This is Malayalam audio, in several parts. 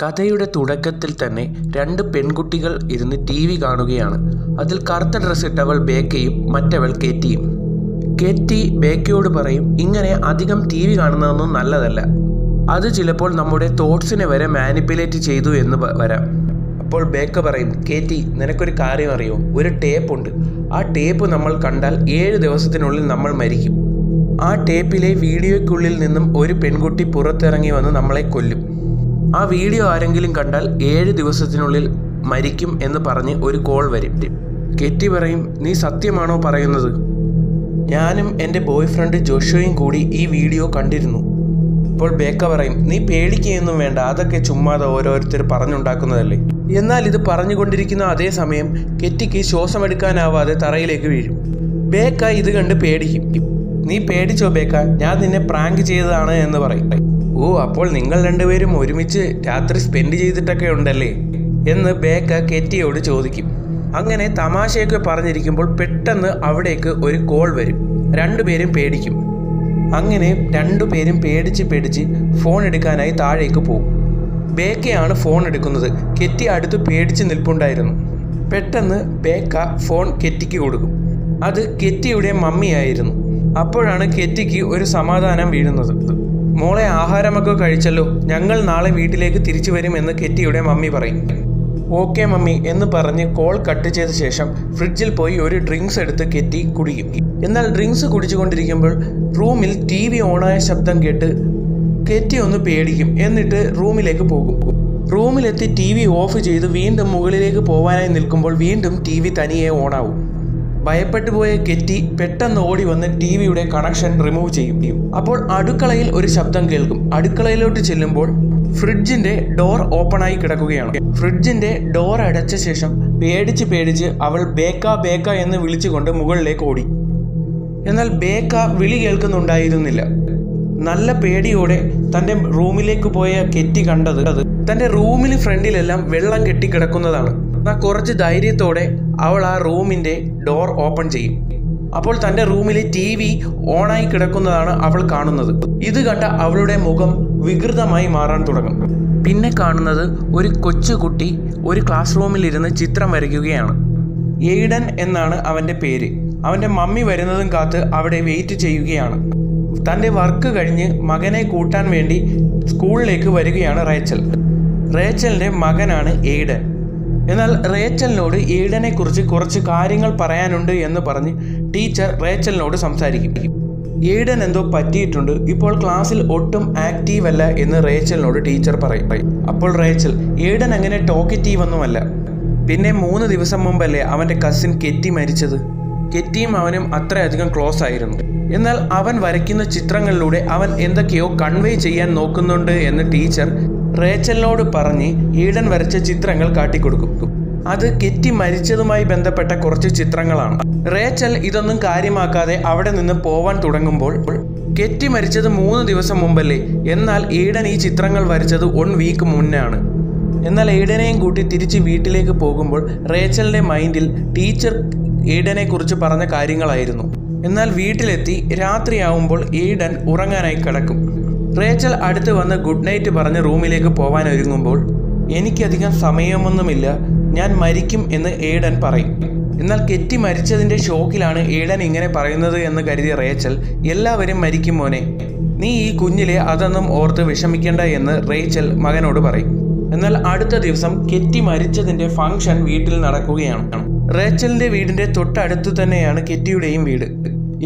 കഥയുടെ തുടക്കത്തിൽ തന്നെ രണ്ട് പെൺകുട്ടികൾ ഇരുന്ന് ടി വി കാണുകയാണ്. അതിൽ കറുത്ത ഡ്രസ്സിട്ടവൾ ബേക്കയും മറ്റവൾ കെറ്റിയും. കെറ്റി ബേക്കയോട് പറയും, ഇങ്ങനെ അധികം ടി വി കാണുന്നതൊന്നും നല്ലതല്ല, അത് ചിലപ്പോൾ നമ്മുടെ തോട്ട്സിനെ വരെ മാനിപ്പുലേറ്റ് ചെയ്തു എന്ന് വരാം. അപ്പോൾ ബേക്ക പറയും, കെറ്റി നിനക്കൊരു കാര്യം അറിയോ, ഒരു ടേപ്പുണ്ട്, ആ ടേപ്പ് നമ്മൾ കണ്ടാൽ 7 ദിവസത്തിനുള്ളിൽ നമ്മൾ മരിക്കും. ആ ടേപ്പിലെ വീഡിയോയ്ക്കുള്ളിൽ നിന്നും ഒരു പെൺകുട്ടി പുറത്തിറങ്ങി വന്ന് നമ്മളെ കൊല്ലും. ആ വീഡിയോ ആരെങ്കിലും കണ്ടാൽ 7 ദിവസത്തിനുള്ളിൽ മരിക്കും എന്ന് പറഞ്ഞ് ഒരു കോൾ വരും. കെറ്റി പറയും, നീ സത്യമാണോ പറയുന്നത്? ഞാനും എൻ്റെ ബോയ് ഫ്രണ്ട് ജോഷുവയും കൂടി ഈ വീഡിയോ കണ്ടിരുന്നു. ഇപ്പോൾ ബേക്ക പറയും, നീ പേടിക്കുകയൊന്നും വേണ്ട, അതൊക്കെ ചുമ്മാതെ ഓരോരുത്തർ പറഞ്ഞുണ്ടാക്കുന്നതല്ലേ. എന്നാൽ ഇത് പറഞ്ഞുകൊണ്ടിരിക്കുന്ന അതേ സമയം കെറ്റിക്ക് ശ്വാസമെടുക്കാനാവാതെ തറയിലേക്ക് വീഴും. ബേക്ക ഇത് കണ്ട് പേടിക്കും. നീ പേടിച്ചോ ബേക്ക, ഞാൻ നിന്നെ പ്രാങ്ക് ചെയ്തതാണ് എന്ന് പറയും. ഓ, അപ്പോൾ നിങ്ങൾ രണ്ടുപേരും ഒരുമിച്ച് രാത്രി സ്പെൻഡ് ചെയ്തിട്ടൊക്കെ ഉണ്ടല്ലേ എന്ന് ബേക്ക കെറ്റിയോട് ചോദിക്കും. അങ്ങനെ തമാശയൊക്കെ പറഞ്ഞിരിക്കുമ്പോൾ പെട്ടെന്ന് അവിടേക്ക് ഒരു കോൾ വരും. രണ്ടുപേരും പേടിക്കും. അങ്ങനെ രണ്ടുപേരും പേടിച്ച് ഫോൺ എടുക്കാനായി താഴേക്ക് പോകും. ബേക്കയാണ് ഫോൺ എടുക്കുന്നത്. കെറ്റി അടുത്ത് പേടിച്ച് നിൽപ്പുണ്ടായിരുന്നു. പെട്ടെന്ന് ബേക്ക ഫോൺ കെറ്റിക്ക് കൊടുക്കും. അത് കെറ്റിയുടെ മമ്മിയായിരുന്നു. അപ്പോഴാണ് കെറ്റിക്ക് ഒരു സമാധാനം വീഴുന്നത്. മോളെ, ആഹാരമൊക്കെ കഴിച്ചല്ലോ, ഞങ്ങൾ നാളെ വീട്ടിലേക്ക് തിരിച്ചു വരും എന്ന് കെറ്റിയുടെ മമ്മി പറയും. ഓക്കെ മമ്മി എന്ന് പറഞ്ഞ് കോൾ കട്ട് ചെയ്ത ശേഷം ഫ്രിഡ്ജിൽ പോയി ഒരു ഡ്രിങ്ക്സ് എടുത്ത് കെറ്റി കുടിക്കും. എന്നാൽ ഡ്രിങ്ക്സ് കുടിച്ചുകൊണ്ടിരിക്കുമ്പോൾ റൂമിൽ ടി വി ഓണായ ശബ്ദം കേട്ട് കെറ്റി ഒന്ന് പേടിക്കും. എന്നിട്ട് റൂമിലേക്ക് പോകും. റൂമിലെത്തി ടി വി ഓഫ് ചെയ്ത് വീണ്ടും മുകളിലേക്ക് പോകാനായി നിൽക്കുമ്പോൾ വീണ്ടും ടി വി തനിയെ ഓണാവും. ഭയപ്പെട്ടു പോയ കെറ്റി പെട്ടെന്ന് ഓടി വന്ന് ടി വിയുടെ കണക്ഷൻ റിമൂവ് ചെയ്യും. അപ്പോൾ അടുക്കളയിൽ ഒരു ശബ്ദം കേൾക്കും. അടുക്കളയിലോട്ട് ചെല്ലുമ്പോൾ ഫ്രിഡ്ജിന്റെ ഡോർ ഓപ്പൺ ആയി കിടക്കുകയാണ്. ഫ്രിഡ്ജിന്റെ ഡോർ അടച്ച ശേഷം പേടിച്ച് അവൾ ബേക്ക എന്ന് വിളിച്ചുകൊണ്ട് മുകളിലേക്ക് ഓടി. എന്നാൽ ബേക്ക വിളി കേൾക്കുന്നുണ്ടായിരുന്നില്ല. നല്ല പേടിയോടെ തൻ്റെ റൂമിലേക്ക് പോയ കെറ്റി കണ്ടത് തൻ്റെ റൂമിന് ഫ്രണ്ടിലെല്ലാം വെള്ളം കെട്ടിക്കിടക്കുന്നതാണ്. കുറച്ച് ധൈര്യത്തോടെ അവൾ ആ റൂമിൻ്റെ ഡോർ ഓപ്പൺ ചെയ്യും. അപ്പോൾ തൻ്റെ റൂമിലെ ടി വി ഓണായി കിടക്കുന്നതാണ് അവൾ കാണുന്നത്. ഇത് കണ്ട അവളുടെ മുഖം വികൃതമായി മാറാൻ തുടങ്ങും. പിന്നെ കാണുന്നത് ഒരു കൊച്ചുകുട്ടി ഒരു ക്ലാസ് റൂമിലിരുന്ന് ചിത്രം വരയ്ക്കുകയാണ്. എയ്ഡൻ എന്നാണ് അവൻ്റെ പേര്. അവൻ്റെ മമ്മി വരുന്നതും കാത്ത് അവിടെ വെയിറ്റ് ചെയ്യുകയാണ്. തൻ്റെ വർക്ക് കഴിഞ്ഞ് മകനെ കൂട്ടാൻ വേണ്ടി സ്കൂളിലേക്ക് വരികയാണ് റേച്ചൽ. റേച്ചലിൻ്റെ മകനാണ് എയ്ഡൻ. എന്നാൽ റേച്ചലിനോട് എയ്ഡനെ കുറിച്ച് കുറച്ച് കാര്യങ്ങൾ പറയാനുണ്ട് എന്ന് പറഞ്ഞ് ടീച്ചർ റേച്ചലിനോട് സംസാരിക്കും. എയ്ഡൻ എന്തോ പറ്റിയിട്ടുണ്ട്, ഇപ്പോൾ ക്ലാസ്സിൽ ഒട്ടും ആക്റ്റീവ് അല്ല എന്ന് റേച്ചലിനോട് ടീച്ചർ പറയും. അപ്പോൾ റേച്ചൽ, എയ്ഡൻ അങ്ങനെ ടോക്കറ്റീവ് ഒന്നുമല്ല, പിന്നെ 3 ദിവസം മുമ്പല്ലേ അവൻ്റെ കസിൻ കെറ്റി മരിച്ചത്. കെറ്റിയും അവനും അത്രയധികം ക്ലോസ് ആയിരുന്നു. എന്നാൽ അവൻ വരയ്ക്കുന്ന ചിത്രങ്ങളിലൂടെ അവൻ എന്തൊക്കെയോ കൺവേ ചെയ്യാൻ നോക്കുന്നുണ്ട് എന്ന് ടീച്ചർ റേച്ചലിനോട് പറഞ്ഞ് എയ്ഡൻ വരച്ച ചിത്രങ്ങൾ കാട്ടിക്കൊടുക്കും. അത് കെറ്റി മരിച്ചതുമായി ബന്ധപ്പെട്ട കുറച്ച് ചിത്രങ്ങളാണ്. റേച്ചൽ ഇതൊന്നും കാര്യമാക്കാതെ അവിടെ നിന്ന് പോവാൻ തുടങ്ങുമ്പോൾ കെറ്റി മരിച്ചത് 3 ദിവസം മുമ്പല്ലേ, എന്നാൽ എയ്ഡൻ ഈ ചിത്രങ്ങൾ വരച്ചത് 1 വീക്ക് മുന്നാണ്. എന്നാൽ എയ്ഡനെയും കൂട്ടി തിരിച്ച് വീട്ടിലേക്ക് പോകുമ്പോൾ റേച്ചലിൻ്റെ മൈൻഡിൽ ടീച്ചർ എയ്ഡനെ കുറിച്ച് പറഞ്ഞ കാര്യങ്ങളായിരുന്നു. എന്നാൽ വീട്ടിലെത്തി രാത്രിയാവുമ്പോൾ എയ്ഡൻ ഉറങ്ങാനായി കിടക്കും. റേച്ചൽ അടുത്ത് വന്ന് ഗുഡ് നൈറ്റ് പറഞ്ഞ് റൂമിലേക്ക് പോകാൻ ഒരുങ്ങുമ്പോൾ എനിക്കധികം സമയമൊന്നുമില്ല, ഞാൻ മരിക്കും എന്ന് എയ്ഡൻ പറയും. എന്നാൽ കെറ്റി മരിച്ചതിൻ്റെ ഷോക്കിലാണ് എയ്ഡൻ ഇങ്ങനെ പറയുന്നത് എന്ന് കരുതിയ റേച്ചൽ, എല്ലാവരും മരിക്കും മോനെ, നീ ഈ കുഞ്ഞിലെ അതൊന്നും ഓർത്ത് വിഷമിക്കേണ്ട എന്ന് റേച്ചൽ മകനോട് പറയും. എന്നാൽ അടുത്ത ദിവസം കെറ്റി മരിച്ചതിൻ്റെ ഫംഗ്ഷൻ വീട്ടിൽ നടക്കുകയാണ്. റേച്ചലിൻ്റെ വീടിൻ്റെ തൊട്ടടുത്ത് തന്നെയാണ് കെറ്റിയുടെയും വീട്.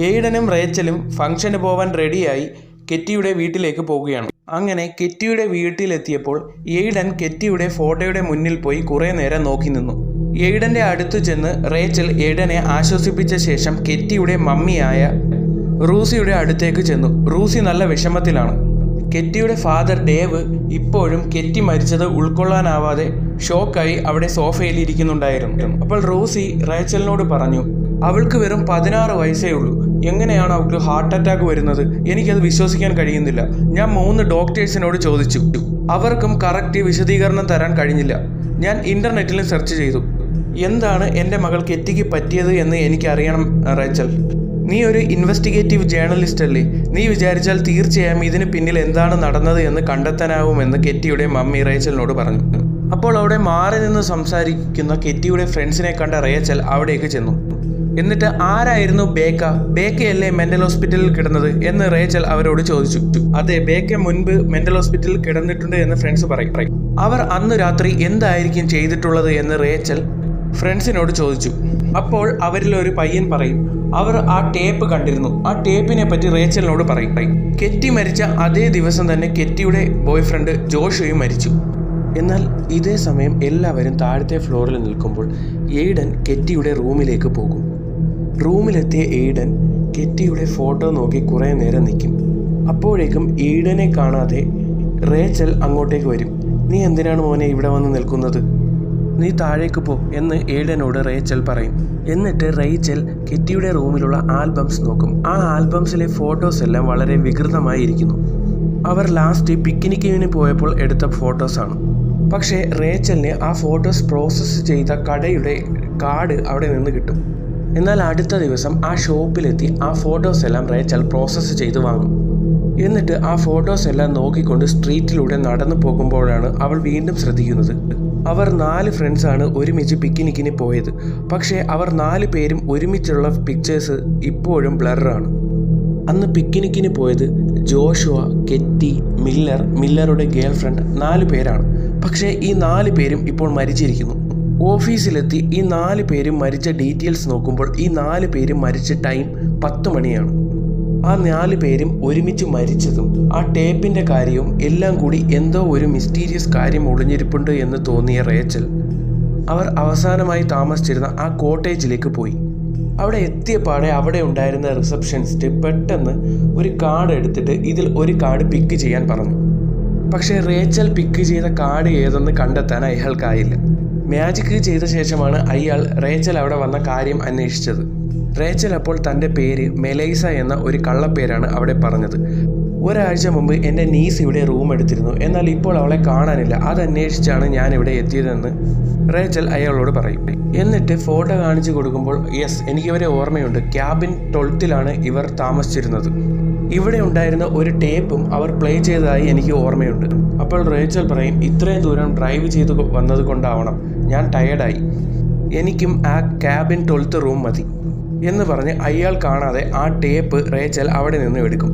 എയ്ഡനും റേച്ചലും ഫംഗ്ഷന് പോവാൻ റെഡിയായി കെറ്റിയുടെ വീട്ടിലേക്ക് പോവുകയാണ്. അങ്ങനെ കെറ്റിയുടെ വീട്ടിലെത്തിയപ്പോൾ എയ്ഡൻ കെറ്റിയുടെ ഫോട്ടോയുടെ മുന്നിൽ പോയി കുറേ നേരം നോക്കി നിന്നു. എയ്ഡൻ്റെ അടുത്ത് ചെന്ന് റേച്ചൽ എയ്ഡനെ ആശ്വസിപ്പിച്ച ശേഷം കെറ്റിയുടെ മമ്മിയായ റൂസിയുടെ അടുത്തേക്ക് ചെന്നു. റൂസി നല്ല വിഷമത്തിലാണ്. കെറ്റിയുടെ ഫാദർ ഡേവ് ഇപ്പോഴും കെറ്റി മരിച്ചത് ഉൾക്കൊള്ളാനാവാതെ ഷോക്കായി അവിടെ സോഫയിൽ ഇരിക്കുന്നുണ്ടായിരുന്നു. അപ്പോൾ റൂസി റേച്ചലിനോട് പറഞ്ഞു, അവൾക്ക് വെറും 16 വയസ്സേ ഉള്ളൂ, എങ്ങനെയാണ് അവൾക്ക് ഹാർട്ട് അറ്റാക്ക് വരുന്നത്? എനിക്കത് വിശ്വസിക്കാൻ കഴിയുന്നില്ല. ഞാൻ 3 ഡോക്ടേഴ്സിനോട് ചോദിച്ചു, അവർക്കും കറക്റ്റ് വിശദീകരണം തരാൻ കഴിഞ്ഞില്ല. ഞാൻ ഇൻ്റർനെറ്റിലും സെർച്ച് ചെയ്തു. എന്താണ് എൻ്റെ മകൾ കെറ്റിക്ക് പറ്റിയത് എന്ന് എനിക്കറിയണം റേച്ചൽ. നീ ഒരു ഇൻവെസ്റ്റിഗേറ്റീവ് ജേർണലിസ്റ്റ് അല്ലേ? നീ വിചാരിച്ചാൽ തീർച്ചയായും ഇതിന് പിന്നിൽ എന്താണ് നടന്നത് എന്ന് കണ്ടെത്താനാവുമെന്ന് കെറ്റിയുടെ മമ്മി റേച്ചലിനോട് പറഞ്ഞു. അപ്പോൾ അവിടെ മാറി നിന്ന് സംസാരിക്കുന്ന കെറ്റിയുടെ ഫ്രണ്ട്സിനെ കണ്ട റേച്ചൽ അവിടേക്ക് ചെന്നു. എന്നിട്ട് ആരായിരുന്നു ബേക്കയല്ലേ മെന്റൽ ഹോസ്പിറ്റലിൽ കിടന്നത് എന്ന് റേച്ചൽ അവരോട് ചോദിച്ചു. അതെ, ബേക്ക മുൻപ് മെന്റൽ ഹോസ്പിറ്റലിൽ കിടന്നിട്ടുണ്ട് എന്ന് ഫ്രണ്ട്സ് പറയും. അവർ അന്ന് രാത്രി എന്തായിരിക്കും ചെയ്തിട്ടുള്ളത് എന്ന് റേച്ചൽ ഫ്രണ്ട്സിനോട് ചോദിച്ചു. അപ്പോൾ അവരിൽ ഒരു പയ്യൻ പറയും, അവർ ആ ടേപ്പ് കണ്ടിരുന്നു. ആ ടേപ്പിനെ പറ്റി റേച്ചലിനോട് പറയും. കെറ്റി മരിച്ച അതേ ദിവസം തന്നെ കെറ്റിയുടെ ബോയ് ഫ്രണ്ട് ജോഷുവും മരിച്ചു. എന്നാൽ ഇതേ സമയം എല്ലാവരും താഴത്തെ ഫ്ലോറിൽ നിൽക്കുമ്പോൾ എയ്ഡൻ കെറ്റിയുടെ റൂമിലേക്ക് പോകും. റൂമിലെത്തിയ എയ്ഡൻ കെറ്റിയുടെ ഫോട്ടോ നോക്കി കുറേ നേരം നിൽക്കും. അപ്പോഴേക്കും എയ്ഡനെ കാണാതെ റേച്ചൽ അങ്ങോട്ടേക്ക് വരും. നീ എന്തിനാണ് മോനെ ഇവിടെ വന്ന് നിൽക്കുന്നത്? നീ താഴേക്ക് പോ എന്ന് എയ്ഡനോട് റേച്ചൽ പറയും. എന്നിട്ട് റേച്ചൽ കെറ്റിയുടെ റൂമിലുള്ള ആൽബംസ് നോക്കും. ആ ആൽബംസിലെ ഫോട്ടോസ് എല്ലാം വളരെ വികൃതമായി ഇരിക്കുന്നു. അവർ ലാസ്റ്റ് പിക്നിക്കിന് പോയപ്പോൾ എടുത്ത ഫോട്ടോസാണ്. പക്ഷേ റേച്ചലിന് ആ ഫോട്ടോസ് പ്രോസസ്സ് ചെയ്ത കടയുടെ കാർഡ് അവിടെ നിന്ന് കിട്ടും. എന്നാൽ അടുത്ത ദിവസം ആ ഷോപ്പിലെത്തി ആ ഫോട്ടോസ് എല്ലാം റേച്ചൽ പ്രോസസ്സ് ചെയ്ത് വാങ്ങും. എന്നിട്ട് ആ ഫോട്ടോസ് എല്ലാം നോക്കിക്കൊണ്ട് സ്ട്രീറ്റിലൂടെ നടന്നു പോകുമ്പോഴാണ് അവൾ വീണ്ടും ശ്രദ്ധിക്കുന്നത്. അവർ 4 ഫ്രണ്ട്സാണ് ഒരുമിച്ച് പിക്നിക്കിന് പോയത്. പക്ഷേ അവർ 4 പേരും ഒരുമിച്ചുള്ള പിക്ചേഴ്സ് ഇപ്പോഴും ബ്ലറാണ്. അന്ന് പിക്നിക്കിന് പോയത് ജോഷുവ, കെറ്റി, മില്ലറുടെ ഗേൾ ഫ്രണ്ട് 4 പേരാണ്. പക്ഷേ ഈ 4 പേരും ഇപ്പോൾ മരിച്ചിരിക്കുന്നു. ഓഫീസിലെത്തി ഈ 4 പേരും മരിച്ച ഡീറ്റെയിൽസ് നോക്കുമ്പോൾ ഈ 4 പേരും മരിച്ച ടൈം 10 മണിയാണ്. ആ 4 പേരും ഒരുമിച്ച് മരിച്ചതും ആ ടേപ്പിൻ്റെ കാര്യവും എല്ലാം കൂടി എന്തോ ഒരു മിസ്റ്റീരിയസ് കാര്യം ഒളിഞ്ഞിരിപ്പുണ്ട് എന്ന് തോന്നിയ റേച്ചൽ അവർ അവസാനമായി താമസിച്ചിരുന്ന ആ കോട്ടേജിലേക്ക് പോയി. അവിടെ എത്തിയപാടെ അവിടെ ഉണ്ടായിരുന്ന റിസപ്ഷനിസ്റ്റ് പെട്ടെന്ന് ഒരു കാർഡ് എടുത്തിട്ട് ഇതിൽ ഒരു കാർഡ് പിക്ക് ചെയ്യാൻ പറഞ്ഞു. പക്ഷേ റേച്ചൽ പിക്ക് ചെയ്ത കാർഡ് ഏതെന്ന് കണ്ടെത്താൻ അയാൾക്കായില്ല. മാജിക് ചെയ്ത ശേഷമാണ് അയാൾ റേച്ചൽ അവിടെ വന്ന കാര്യം അന്വേഷിച്ചത്. റേച്ചൽ അപ്പോൾ തൻ്റെ പേര് മെലൈസ എന്ന ഒരു കള്ളപ്പേരാണ് അവിടെ പറഞ്ഞത്. ഒരാഴ്ച മുമ്പ് എൻ്റെ നീസ് ഇവിടെ റൂം എടുത്തിരുന്നു, എന്നാൽ ഇപ്പോൾ അവളെ കാണാനില്ല. അതന്വേഷിച്ചാണ് ഞാൻ ഇവിടെ എത്തിയതെന്ന് റേച്ചൽ അയാളോട് പറയും. എന്നിട്ട് ഫോട്ടോ കാണിച്ചു കൊടുക്കുമ്പോൾ യെസ്, എനിക്കിവരെ ഓർമ്മയുണ്ട്. ക്യാബിൻ 12ലാണ് ഇവർ താമസിച്ചിരുന്നത്. ഇവിടെ ഉണ്ടായിരുന്ന ഒരു ടേപ്പും അവർ പ്ലേ ചെയ്തതായി എനിക്ക് ഓർമ്മയുണ്ട്. അപ്പോൾ റേച്ചൽ പറയും, ഇത്രയും ദൂരം ഡ്രൈവ് ചെയ്ത് വന്നത് കൊണ്ടാവണം, ഞാൻ ടയേർഡായി, എനിക്കും ആ ക്യാബിൻ 12th റൂം മതി എന്ന് പറഞ്ഞ് അയാൾ കാണാതെ ആ ടേപ്പ് റേച്ചൽ അവിടെ നിന്ന് എടുക്കും.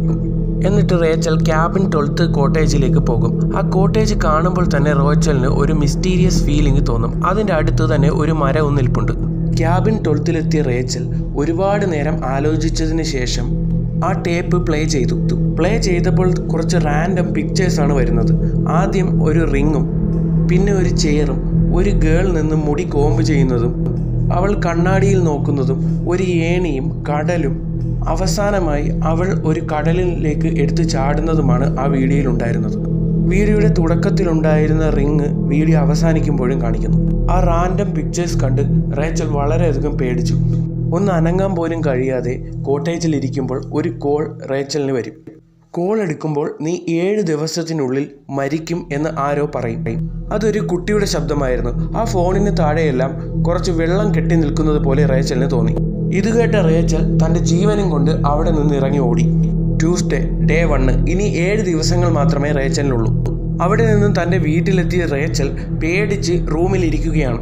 എന്നിട്ട് റേച്ചൽ ക്യാബിൻ 12th കോട്ടേജിലേക്ക് പോകും. ആ കോട്ടേജ് കാണുമ്പോൾ തന്നെ റേച്ചലിന് ഒരു മിസ്റ്റീരിയസ് ഫീലിംഗ് തോന്നും. അതിൻ്റെ അടുത്ത് തന്നെ ഒരു മരവും നിൽപ്പുണ്ട്. ക്യാബിൻ 12ലെത്തിയ റേച്ചൽ ഒരുപാട് നേരം ആലോചിച്ചതിന് ശേഷം ആ ടേപ്പ് പ്ലേ ചെയ്തപ്പോൾ കുറച്ച് റാൻഡം പിക്ചേഴ്സാണ് വരുന്നത്. ആദ്യം ഒരു റിങ്ങും, പിന്നെ ഒരു ചെയറും, ഒരു ഗേൾ നിന്ന് മുടി കോമ്പ് ചെയ്യുന്നതും, അവൾ കണ്ണാടിയിൽ നോക്കുന്നതും, ഒരു ഏണിയും, കടലും, അവസാനമായി അവൾ ഒരു കടലിലേക്ക് എടുത്തു ചാടുന്നതുമാണ് ആ വീഡിയോയിൽ ഉണ്ടായിരുന്നത്. വീഡിയോയുടെ തുടക്കത്തിലുണ്ടായിരുന്ന റിങ് വീഡിയോ അവസാനിക്കുമ്പോഴും കാണിക്കുന്നു. ആ റാൻഡം പിക്ചേഴ്സ് കണ്ട് റേച്ചൽ വളരെയധികം പേടിച്ചു. ഒന്ന് അനങ്ങാൻ പോലും കഴിയാതെ കോട്ടേജിലിരിക്കുമ്പോൾ ഒരു കോൾ റേച്ചലിന് വരും. കോൾ എടുക്കുമ്പോൾ നീ 7 ദിവസത്തിനുള്ളിൽ മരിക്കും എന്ന് ആരോ പറയും. അതൊരു കുട്ടിയുടെ ശബ്ദമായിരുന്നു. ആ ഫോണിന് താഴെയെല്ലാം കുറച്ച് വെള്ളം കെട്ടി നിൽക്കുന്നത് പോലെ റേച്ചലിന് തോന്നി. ഇത് കേട്ട റേച്ചൽ തൻ്റെ ജീവനും കൊണ്ട് അവിടെ നിന്ന് ഇറങ്ങി ഓടി. Tuesday day 1. ഇനി 7 ദിവസങ്ങൾ മാത്രമേ റേച്ചലിനുള്ളൂ. അവിടെ നിന്നും തൻ്റെ വീട്ടിലെത്തിയ റേച്ചൽ പേടിച്ച് റൂമിലിരിക്കുകയാണ്.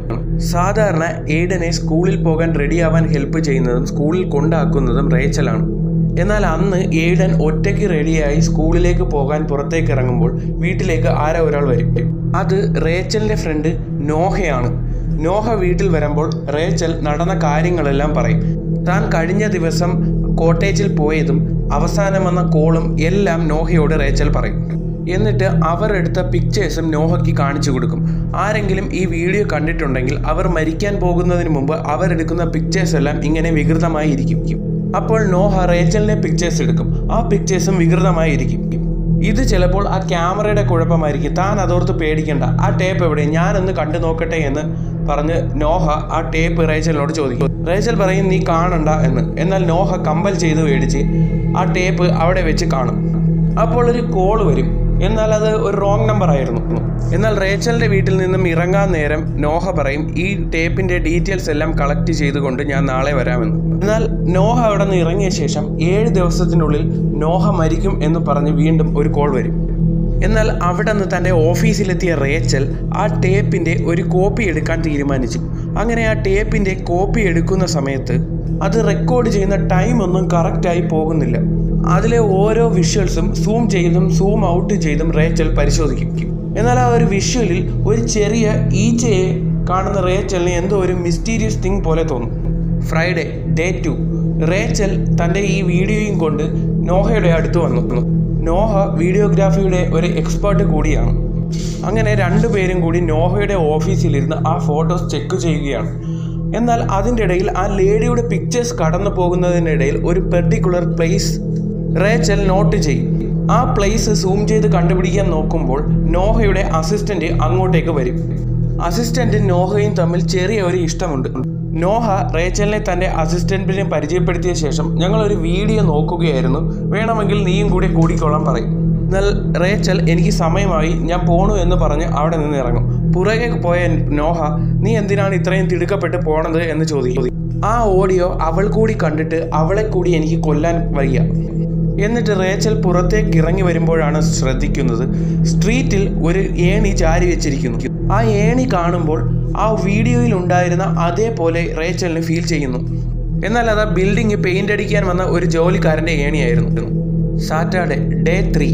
സാധാരണ എയ്ഡനെ സ്കൂളിൽ പോകാൻ റെഡിയാവാൻ ഹെൽപ്പ് ചെയ്യുന്നതും സ്കൂളിൽ കൊണ്ടാക്കുന്നതും റേച്ചലാണ്. എന്നാൽ അന്ന് എയ്ഡൻ ഒറ്റയ്ക്ക് റെഡിയായി സ്കൂളിലേക്ക് പോകാൻ പുറത്തേക്ക് ഇറങ്ങുമ്പോൾ വീട്ടിലേക്ക് ആരോ ഒരാൾ വരും. അത് റേച്ചലിൻ്റെ ഫ്രണ്ട് നോഹയാണ്. നോഹ വീട്ടിൽ വരുമ്പോൾ റേച്ചൽ നടന്ന കാര്യങ്ങളെല്ലാം പറയും. താൻ കഴിഞ്ഞ ദിവസം കോട്ടേജിൽ പോയതും അവസാനം വന്ന കോളും എല്ലാം നോഹയോട് റേച്ചൽ പറയും. എന്നിട്ട് അവർ എടുത്ത പിക്ചേഴ്സും നോഹയ്ക്ക് കാണിച്ചു കൊടുക്കും. ആരെങ്കിലും ഈ വീഡിയോ കണ്ടിട്ടുണ്ടെങ്കിൽ അവർ മരിക്കാൻ പോകുന്നതിന് മുമ്പ് അവരെടുക്കുന്ന പിക്ചേഴ്സ് എല്ലാം ഇങ്ങനെ വികൃതമായി ഇരിക്കും. അപ്പോൾ നോഹ റേച്ചലിൻ്റെ പിക്ചേഴ്സ് എടുക്കും. ആ പിക്ചേഴ്സും വികൃതമായി ഇരിക്കും. ഇത് ചിലപ്പോൾ ആ ക്യാമറയുടെ കുഴപ്പമായിരിക്കും. താൻ അതോർത്ത് പേടിക്കണ്ട, ആ ടേപ്പ് എവിടെ, ഞാനൊന്ന് കണ്ടു നോക്കട്ടെ എന്ന് പറഞ്ഞ് നോഹ ആ ടേപ്പ് റേച്ചലിനോട് ചോദിക്കും. റേച്ചൽ പറയും നീ കാണണ്ട എന്ന്. എന്നാൽ നോഹ കമ്പൽ ചെയ്ത് മേടിച്ച് ആ ടേപ്പ് അവിടെ വെച്ച് കാണും. അപ്പോൾ ഒരു കോൾ വരും. എന്നാൽ അത് ഒരു റോങ് നമ്പർ ആയിരുന്നു. എന്നാൽ റേച്ചലിൻ്റെ വീട്ടിൽ നിന്നും ഇറങ്ങാൻ നേരം നോഹ പറയും ഈ ടേപ്പിൻ്റെ ഡീറ്റെയിൽസ് എല്ലാം കളക്ട് ചെയ്തുകൊണ്ട് ഞാൻ നാളെ വരാമെന്ന്. എന്നാൽ നോഹ അവിടെ നിന്ന് ഇറങ്ങിയ ശേഷം 7 ദിവസത്തിനുള്ളിൽ നോഹ മരിക്കും എന്ന് പറഞ്ഞ് വീണ്ടും ഒരു കോൾ വരും. എന്നാൽ അവിടെ നിന്ന് തൻ്റെ ഓഫീസിലെത്തിയ റേച്ചൽ ആ ടേപ്പിൻ്റെ ഒരു കോപ്പി എടുക്കാൻ തീരുമാനിച്ചു. അങ്ങനെ ആ ടേപ്പിൻ്റെ കോപ്പി എടുക്കുന്ന സമയത്ത് അത് റെക്കോർഡ് ചെയ്യുന്ന ടൈമൊന്നും കറക്റ്റായി പോകുന്നില്ല. അതിലെ ഓരോ വിഷ്വൽസും സൂം ചെയ്തും സൂം ഔട്ട് ചെയ്തും റേച്ചൽ പരിശോധിക്കും. എന്നാൽ ആ ഒരു വിഷ്വലിൽ ഒരു ചെറിയ ഈച്ചയെ കാണുന്ന റേച്ചലിന് എന്തോ ഒരു മിസ്റ്റീരിയസ് തിങ് പോലെ തോന്നും. ഫ്രൈഡേ ഡേ 2 റേച്ചൽ തൻ്റെ ഈ വീഡിയോയും കൊണ്ട് നോഹയുടെ അടുത്ത് വന്നു. നോഹ വീഡിയോഗ്രാഫിയുടെ ഒരു എക്സ്പേർട്ട് കൂടിയാണ്. അങ്ങനെ രണ്ടുപേരും കൂടി നോഹയുടെ ഓഫീസിലിരുന്ന് ആ ഫോട്ടോസ് ചെക്ക് ചെയ്യുകയാണ്. എന്നാൽ അതിൻ്റെ ഇടയിൽ ആ ലേഡിയുടെ പിക്ചേഴ്സ് കടന്നു പോകുന്നതിനിടയിൽ ഒരു പെർട്ടിക്കുലർ പ്ലേസ് റേച്ചൽ നോട്ട് ചെയ്യും. ആ പ്ലേസ് സൂം ചെയ്ത് കണ്ടുപിടിക്കാൻ നോക്കുമ്പോൾ നോഹയുടെ അസിസ്റ്റൻ്റ് അങ്ങോട്ടേക്ക് വരും. അസിസ്റ്റൻറ്റും നോഹയും തമ്മിൽ ചെറിയ ഒരു ഇഷ്ടമുണ്ട്. നോഹ റേച്ചലിനെ തൻ്റെ അസിസ്റ്റൻറ്റിനെ പരിചയപ്പെടുത്തിയ ശേഷം ഞങ്ങളൊരു വീഡിയോ നോക്കുകയായിരുന്നു, വേണമെങ്കിൽ നീയും കൂടി കൂടിക്കോളാൻ പറയും. എന്നാൽ റേച്ചൽ എനിക്ക് സമയമായി ഞാൻ പോണു എന്ന് പറഞ്ഞ് അവിടെ നിന്ന് ഇറങ്ങും. പുറകെ പോയ നോഹ നീ എന്തിനാണ് ഇത്രയും തിടുക്കപ്പെട്ട് പോണത് എന്ന് ചോദിക്കും. ആ ഓഡിയോ അവൾ കൂടി കണ്ടിട്ട് അവളെ കൂടി എനിക്ക് കൊല്ലാൻ വയ്യ. എന്നിട്ട് റേച്ചൽ പുറത്തേക്ക് ഇറങ്ങി വരുമ്പോഴാണ് ശ്രദ്ധിക്കുന്നത് സ്ട്രീറ്റിൽ ഒരു ഏണി ചാരി വെച്ചിരിക്കുന്നു. ആ ഏണി കാണുമ്പോൾ ആ വീഡിയോയിൽ ഉണ്ടായിരുന്ന അതേപോലെ റേച്ചലിന് ഫീൽ ചെയ്യുന്നു. എന്നാൽ അത് ആ ബിൽഡിംഗ് പെയിൻ്റ് അടിക്കാൻ വന്ന ഒരു ജോലിക്കാരൻ്റെ ഏണിയായിരുന്നു. സാറ്റർഡേ ഡേ 3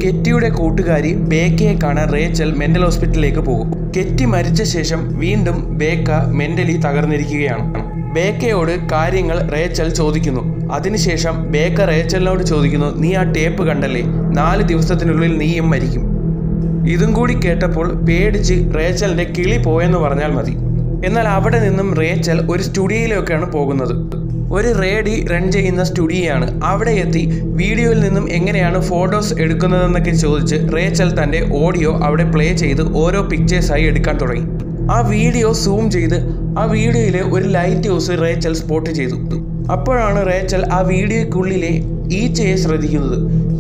കെറ്റിയുടെ കൂട്ടുകാരി ബേക്കയെ കാണാൻ റേച്ചൽ മെൻ്റൽ ഹോസ്പിറ്റലിലേക്ക് പോകും. കെറ്റി മരിച്ച ശേഷം വീണ്ടും ബേക്ക മെൻ്റലി തകർന്നിരിക്കുകയാണ്. ബേക്കയോട് കാര്യങ്ങൾ റേച്ചൽ ചോദിക്കുന്നു. അതിനുശേഷം ബേക്ക റേച്ചലിനോട് ചോദിക്കുന്നു നീ ആ ടേപ്പ് കണ്ടല്ലേ, 4 ദിവസത്തിനുള്ളിൽ നീയും മരിക്കും. ഇതും കൂടി കേട്ടപ്പോൾ പേടിച്ച് റേച്ചലിൻ്റെ കിളി പോയെന്ന് പറഞ്ഞാൽ മതി. എന്നാൽ അവിടെ നിന്നും റേച്ചൽ ഒരു സ്റ്റുഡിയോയിലേക്കാണ് പോകുന്നത്. ഒരു റേഡി റൺ ചെയ്യുന്ന സ്റ്റുഡിയോയാണ്. അവിടെ എത്തി വീഡിയോയിൽ നിന്നും എങ്ങനെയാണ് ഫോട്ടോസ് എടുക്കുന്നതെന്നൊക്കെ ചോദിച്ച് റേച്ചൽ തൻ്റെ ഓഡിയോ അവിടെ പ്ലേ ചെയ്ത് ഓരോ പിക്ചേഴ്സായി എടുക്കാൻ തുടങ്ങി. ആ വീഡിയോ സൂം ചെയ്ത് ആ വീഡിയോയിൽ ഒരു ലൈറ്റ് ഹൗസ് റേച്ചൽ സ്പോട്ട് ചെയ്തു. അപ്പോഴാണ് റേച്ചൽ ആ വീഡിയോയ്ക്കുള്ളിലെ ഈച്ചയെ ശ്രദ്ധിക്കുന്നത്.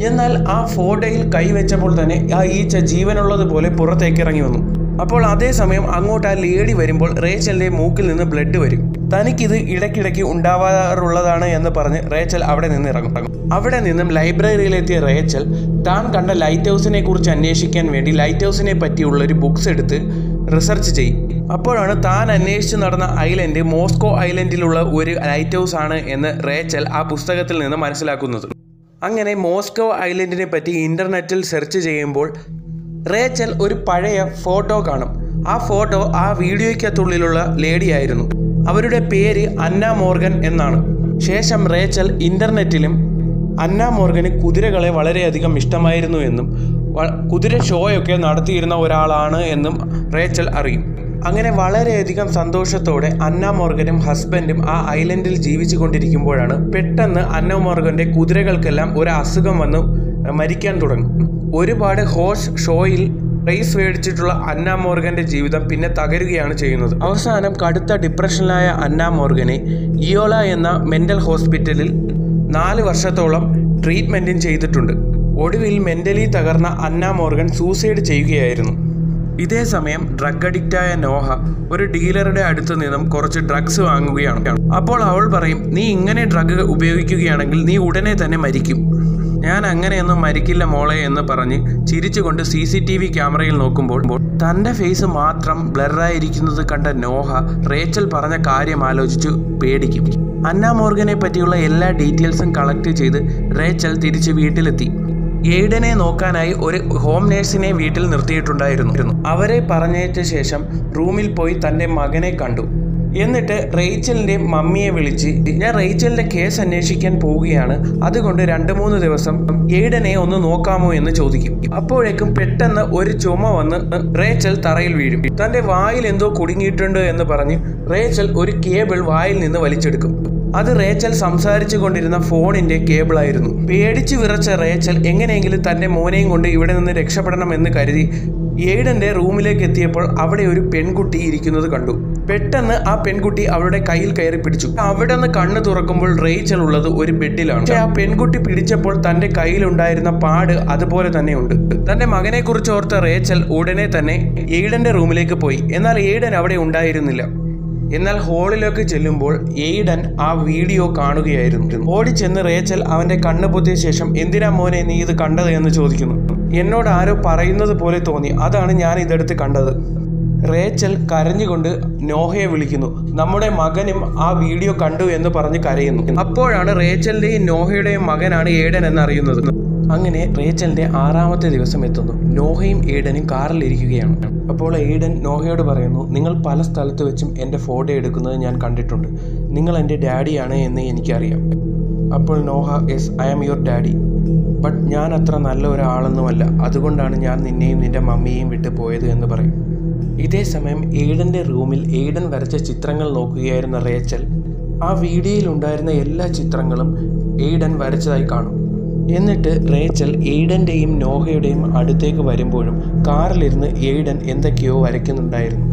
എന്നാൽ ആ ഫോട്ടോയിൽ കൈവച്ചപ്പോൾ തന്നെ ആ ഈച്ച ജീവനുള്ളതുപോലെ പുറത്തേക്ക് ഇറങ്ങി വന്നു. അപ്പോൾ അതേസമയം അങ്ങോട്ട് ആ ലേഡി വരുമ്പോൾ റേച്ചലിൻ്റെ മൂക്കിൽ നിന്ന് ബ്ലഡ് വരും. തനിക്കിത് ഇടയ്ക്കിടയ്ക്ക് ഉണ്ടാവാറുള്ളതാണ് എന്ന് പറഞ്ഞ് റേച്ചൽ അവിടെ നിന്ന് ഇറങ്ങും. അവിടെ നിന്നും ലൈബ്രറിയിലെത്തിയ റേച്ചൽ താൻ കണ്ട ലൈറ്റ് ഹൗസിനെ കുറിച്ച് അന്വേഷിക്കാൻ വേണ്ടി ലൈറ്റ് ഹൗസിനെ പറ്റിയുള്ള ഒരു ബുക്സ് എടുത്ത് റിസർച്ച് ചെയ്യും. അപ്പോഴാണ് താൻ അന്വേഷിച്ച് നടന്ന ഐലൻഡ് മോസ്കോ ഐലൻഡിലുള്ള ഒരു ലൈറ്റ് ഹൗസ് ആണ് എന്ന് റേച്ചൽ ആ പുസ്തകത്തിൽ നിന്ന് മനസ്സിലാക്കുന്നത്. അങ്ങനെ മോസ്കോ ഐലൻഡിനെ പറ്റി ഇൻ്റർനെറ്റിൽ സെർച്ച് ചെയ്യുമ്പോൾ റേച്ചൽ ഒരു പഴയ ഫോട്ടോ കാണും. ആ ഫോട്ടോ ആ വീഡിയോയ്ക്കകത്തുള്ളിലുള്ള ലേഡിയായിരുന്നു. അവരുടെ പേര് അന്ന മോർഗൻ എന്നാണ്. ശേഷം റേച്ചൽ ഇൻ്റർനെറ്റിലും അന്ന മോർഗന് കുതിരകളെ വളരെയധികം ഇഷ്ടമായിരുന്നു എന്നും കുതിര ഷോയൊക്കെ നടത്തിയിരുന്ന ഒരാളാണ് എന്നും റേച്ചൽ അറിയും. അങ്ങനെ വളരെയധികം സന്തോഷത്തോടെ അന്ന മോർഗനും ഹസ്ബൻഡും ആ ഐലൻഡിൽ ജീവിച്ചു കൊണ്ടിരിക്കുമ്പോഴാണ് പെട്ടെന്ന് അന്ന മോർഗൻ്റെ കുതിരകൾക്കെല്ലാം ഒരു അസുഖം വന്ന് മരിക്കാൻ തുടങ്ങും. ഒരുപാട് ഹോഴ്സ് ഷോയിൽ പ്രൈസ് മേടിച്ചിട്ടുള്ള അന്ന മോർഗൻ്റെ ജീവിതം പിന്നെ തകരുകയാണ് ചെയ്യുന്നത്. അവസാനം കടുത്ത ഡിപ്രഷനിലായ അന്ന മോർഗനെ ഇയോല എന്ന മെൻ്റൽ ഹോസ്പിറ്റലിൽ 4 വർഷത്തോളം ട്രീറ്റ്മെൻറ്റും ചെയ്തിട്ടുണ്ട്. ഒടുവിൽ മെൻ്റലി തകർന്ന അന്ന മോർഗൻ സൂസൈഡ് ചെയ്യുകയായിരുന്നു. ഇതേ സമയം ഡ്രഗ് അഡിക്റ്റായ നോഹ ഒരു ഡീലറുടെ അടുത്ത് നിന്നും കുറച്ച് ഡ്രഗ്സ് വാങ്ങുകയാണ്. അപ്പോൾ അവൾ പറയും നീ ഇങ്ങനെ ഡ്രഗ് ഉപയോഗിക്കുകയാണെങ്കിൽ നീ ഉടനെ തന്നെ മരിക്കും. ഞാൻ അങ്ങനെയൊന്നും മരിക്കില്ല മോളെ എന്ന് പറഞ്ഞ് ചിരിച്ചുകൊണ്ട് CCTV ക്യാമറയിൽ നോക്കുമ്പോൾ തൻ്റെ ഫേസ് മാത്രം ബ്ലറായിരിക്കുന്നത് കണ്ട നോഹ റേച്ചൽ പറഞ്ഞ കാര്യം ആലോചിച്ചു പേടിക്കും. അന്ന മോർഗനെ പറ്റിയുള്ള എല്ലാ ഡീറ്റെയിൽസും കളക്ട് ചെയ്ത് റേച്ചൽ തിരിച്ച് വീട്ടിലെത്തി. എയ്ഡനെ നോക്കാനായി ഒരു ഹോം നേഴ്സിനെ വീട്ടിൽ നിർത്തിയിട്ടുണ്ടായിരുന്നു. അവരെ പറഞ്ഞയച്ച ശേഷം റൂമിൽ പോയി തൻ്റെ മകനെ കണ്ടു. എന്നിട്ട് റേച്ചലിൻ്റെ മമ്മിയെ വിളിച്ച് ഞാൻ റേച്ചലിൻ്റെ കേസ് അന്വേഷിക്കാൻ പോവുകയാണ്, അതുകൊണ്ട് 2-3 ദിവസം എയ്ഡനെ ഒന്ന് നോക്കാമോ എന്ന് ചോദിക്കും. അപ്പോഴേക്കും പെട്ടെന്ന് ഒരു ചുമ വന്ന് റേച്ചൽ തറയിൽ വീഴും. തൻ്റെ വായിൽ എന്തോ കുടുങ്ങിയിട്ടുണ്ട് എന്ന് പറഞ്ഞ് റേച്ചൽ ഒരു കേബിൾ വായിൽ നിന്ന് വലിച്ചെടുക്കും. അത് റേച്ചൽ സംസാരിച്ചു കൊണ്ടിരുന്ന ഫോണിൻ്റെ കേബിളായിരുന്നു. പേടിച്ചു വിറച്ച റേച്ചൽ എങ്ങനെയെങ്കിലും തൻ്റെ മോനെയും കൊണ്ട് ഇവിടെ നിന്ന് രക്ഷപ്പെടണമെന്ന് കരുതി എയ്ഡന്റെ റൂമിലേക്ക് എത്തിയപ്പോൾ അവിടെ ഒരു പെൺകുട്ടി ഇരിക്കുന്നത് കണ്ടു. പെട്ടെന്ന് ആ പെൺകുട്ടി അവളുടെ കയ്യിൽ കയറി പിടിച്ചു. അവിടെ നിന്ന് കണ്ണ് തുറക്കുമ്പോൾ റേച്ചൽ ഉള്ളത് ഒരു ബെഡിലാണ്. പക്ഷെ ആ പെൺകുട്ടി പിടിച്ചപ്പോൾ തന്റെ കയ്യിലുണ്ടായിരുന്ന പാട് അതുപോലെ തന്നെയുണ്ട്. തന്റെ മകനെ കുറിച്ച് ഓർത്ത റേച്ചൽ ഉടനെ തന്നെ എയ്ഡന്റെ റൂമിലേക്ക് പോയി. എന്നാൽ എയ്ഡൻ അവിടെ ഉണ്ടായിരുന്നില്ല. എന്നാൽ ഹാളിലേക്ക് ചെല്ലുമ്പോൾ എയ്ഡൻ ആ വീഡിയോ കാണുകയായിരുന്നു. ഓടിച്ചെന്ന് റേച്ചൽ അവന്റെ കണ്ണ് പൊത്തിയ ശേഷം എന്തിനാ മോനെ നീ ഇത് കണ്ടത് എന്ന് ചോദിക്കുന്നു. എന്നോട് ആരോ പറയുന്നത് പോലെ തോന്നി, അതാണ് ഞാൻ ഇതെടുത്ത് കണ്ടത്. റേച്ചൽ കരഞ്ഞുകൊണ്ട് നോഹയെ വിളിക്കുന്നു. നമ്മുടെ മകനും ആ വീഡിയോ കണ്ടു എന്ന് പറഞ്ഞ് കരയുന്നു. അപ്പോഴാണ് റേച്ചലിന്റെയും നോഹയുടെയും മകനാണ് എയ്ഡൻ എന്നറിയുന്നത്. അങ്ങനെ റേച്ചലിന്റെ 6ാമത്തെ ദിവസം എത്തുന്നു. നോഹയും എയ്ഡനും കാറിൽ ഇരിക്കുകയാണ്. അപ്പോൾ എയ്ഡൻ നോഹയോട് പറയുന്നു, നിങ്ങൾ പല സ്ഥലത്ത് വെച്ചും എൻ്റെ ഫോട്ടോ എടുക്കുന്നത് ഞാൻ കണ്ടിട്ടുണ്ട്. നിങ്ങൾ എൻ്റെ ഡാഡിയാണ് എന്ന് എനിക്കറിയാം. അപ്പോൾ Noah, yes, I am your daddy, but ഞാൻ അത്ര നല്ല ഒരാളൊന്നുമല്ല. അതുകൊണ്ടാണ് ഞാൻ നിന്നെയും നിൻ്റെ മമ്മിയെയും വിട്ടു പോയത് എന്ന് പറയും. ഇതേ സമയം എയ്ഡൻ്റെ റൂമിൽ എയ്ഡൻ വരച്ച ചിത്രങ്ങൾ നോക്കുകയായിരുന്ന റേച്ചൽ ആ വീഡിയോയിൽ ഉണ്ടായിരുന്ന എല്ലാ ചിത്രങ്ങളും എയ്ഡൻ വരച്ചതായി കാണും. എന്നിട്ട് റേച്ചൽ എയ്ഡൻ്റെയും നോഹയുടെയും അടുത്തേക്ക് വരുമ്പോഴും കാറിലിരുന്ന് എയ്ഡൻ എന്തൊക്കെയോ വരയ്ക്കുന്നുണ്ടായിരുന്നു.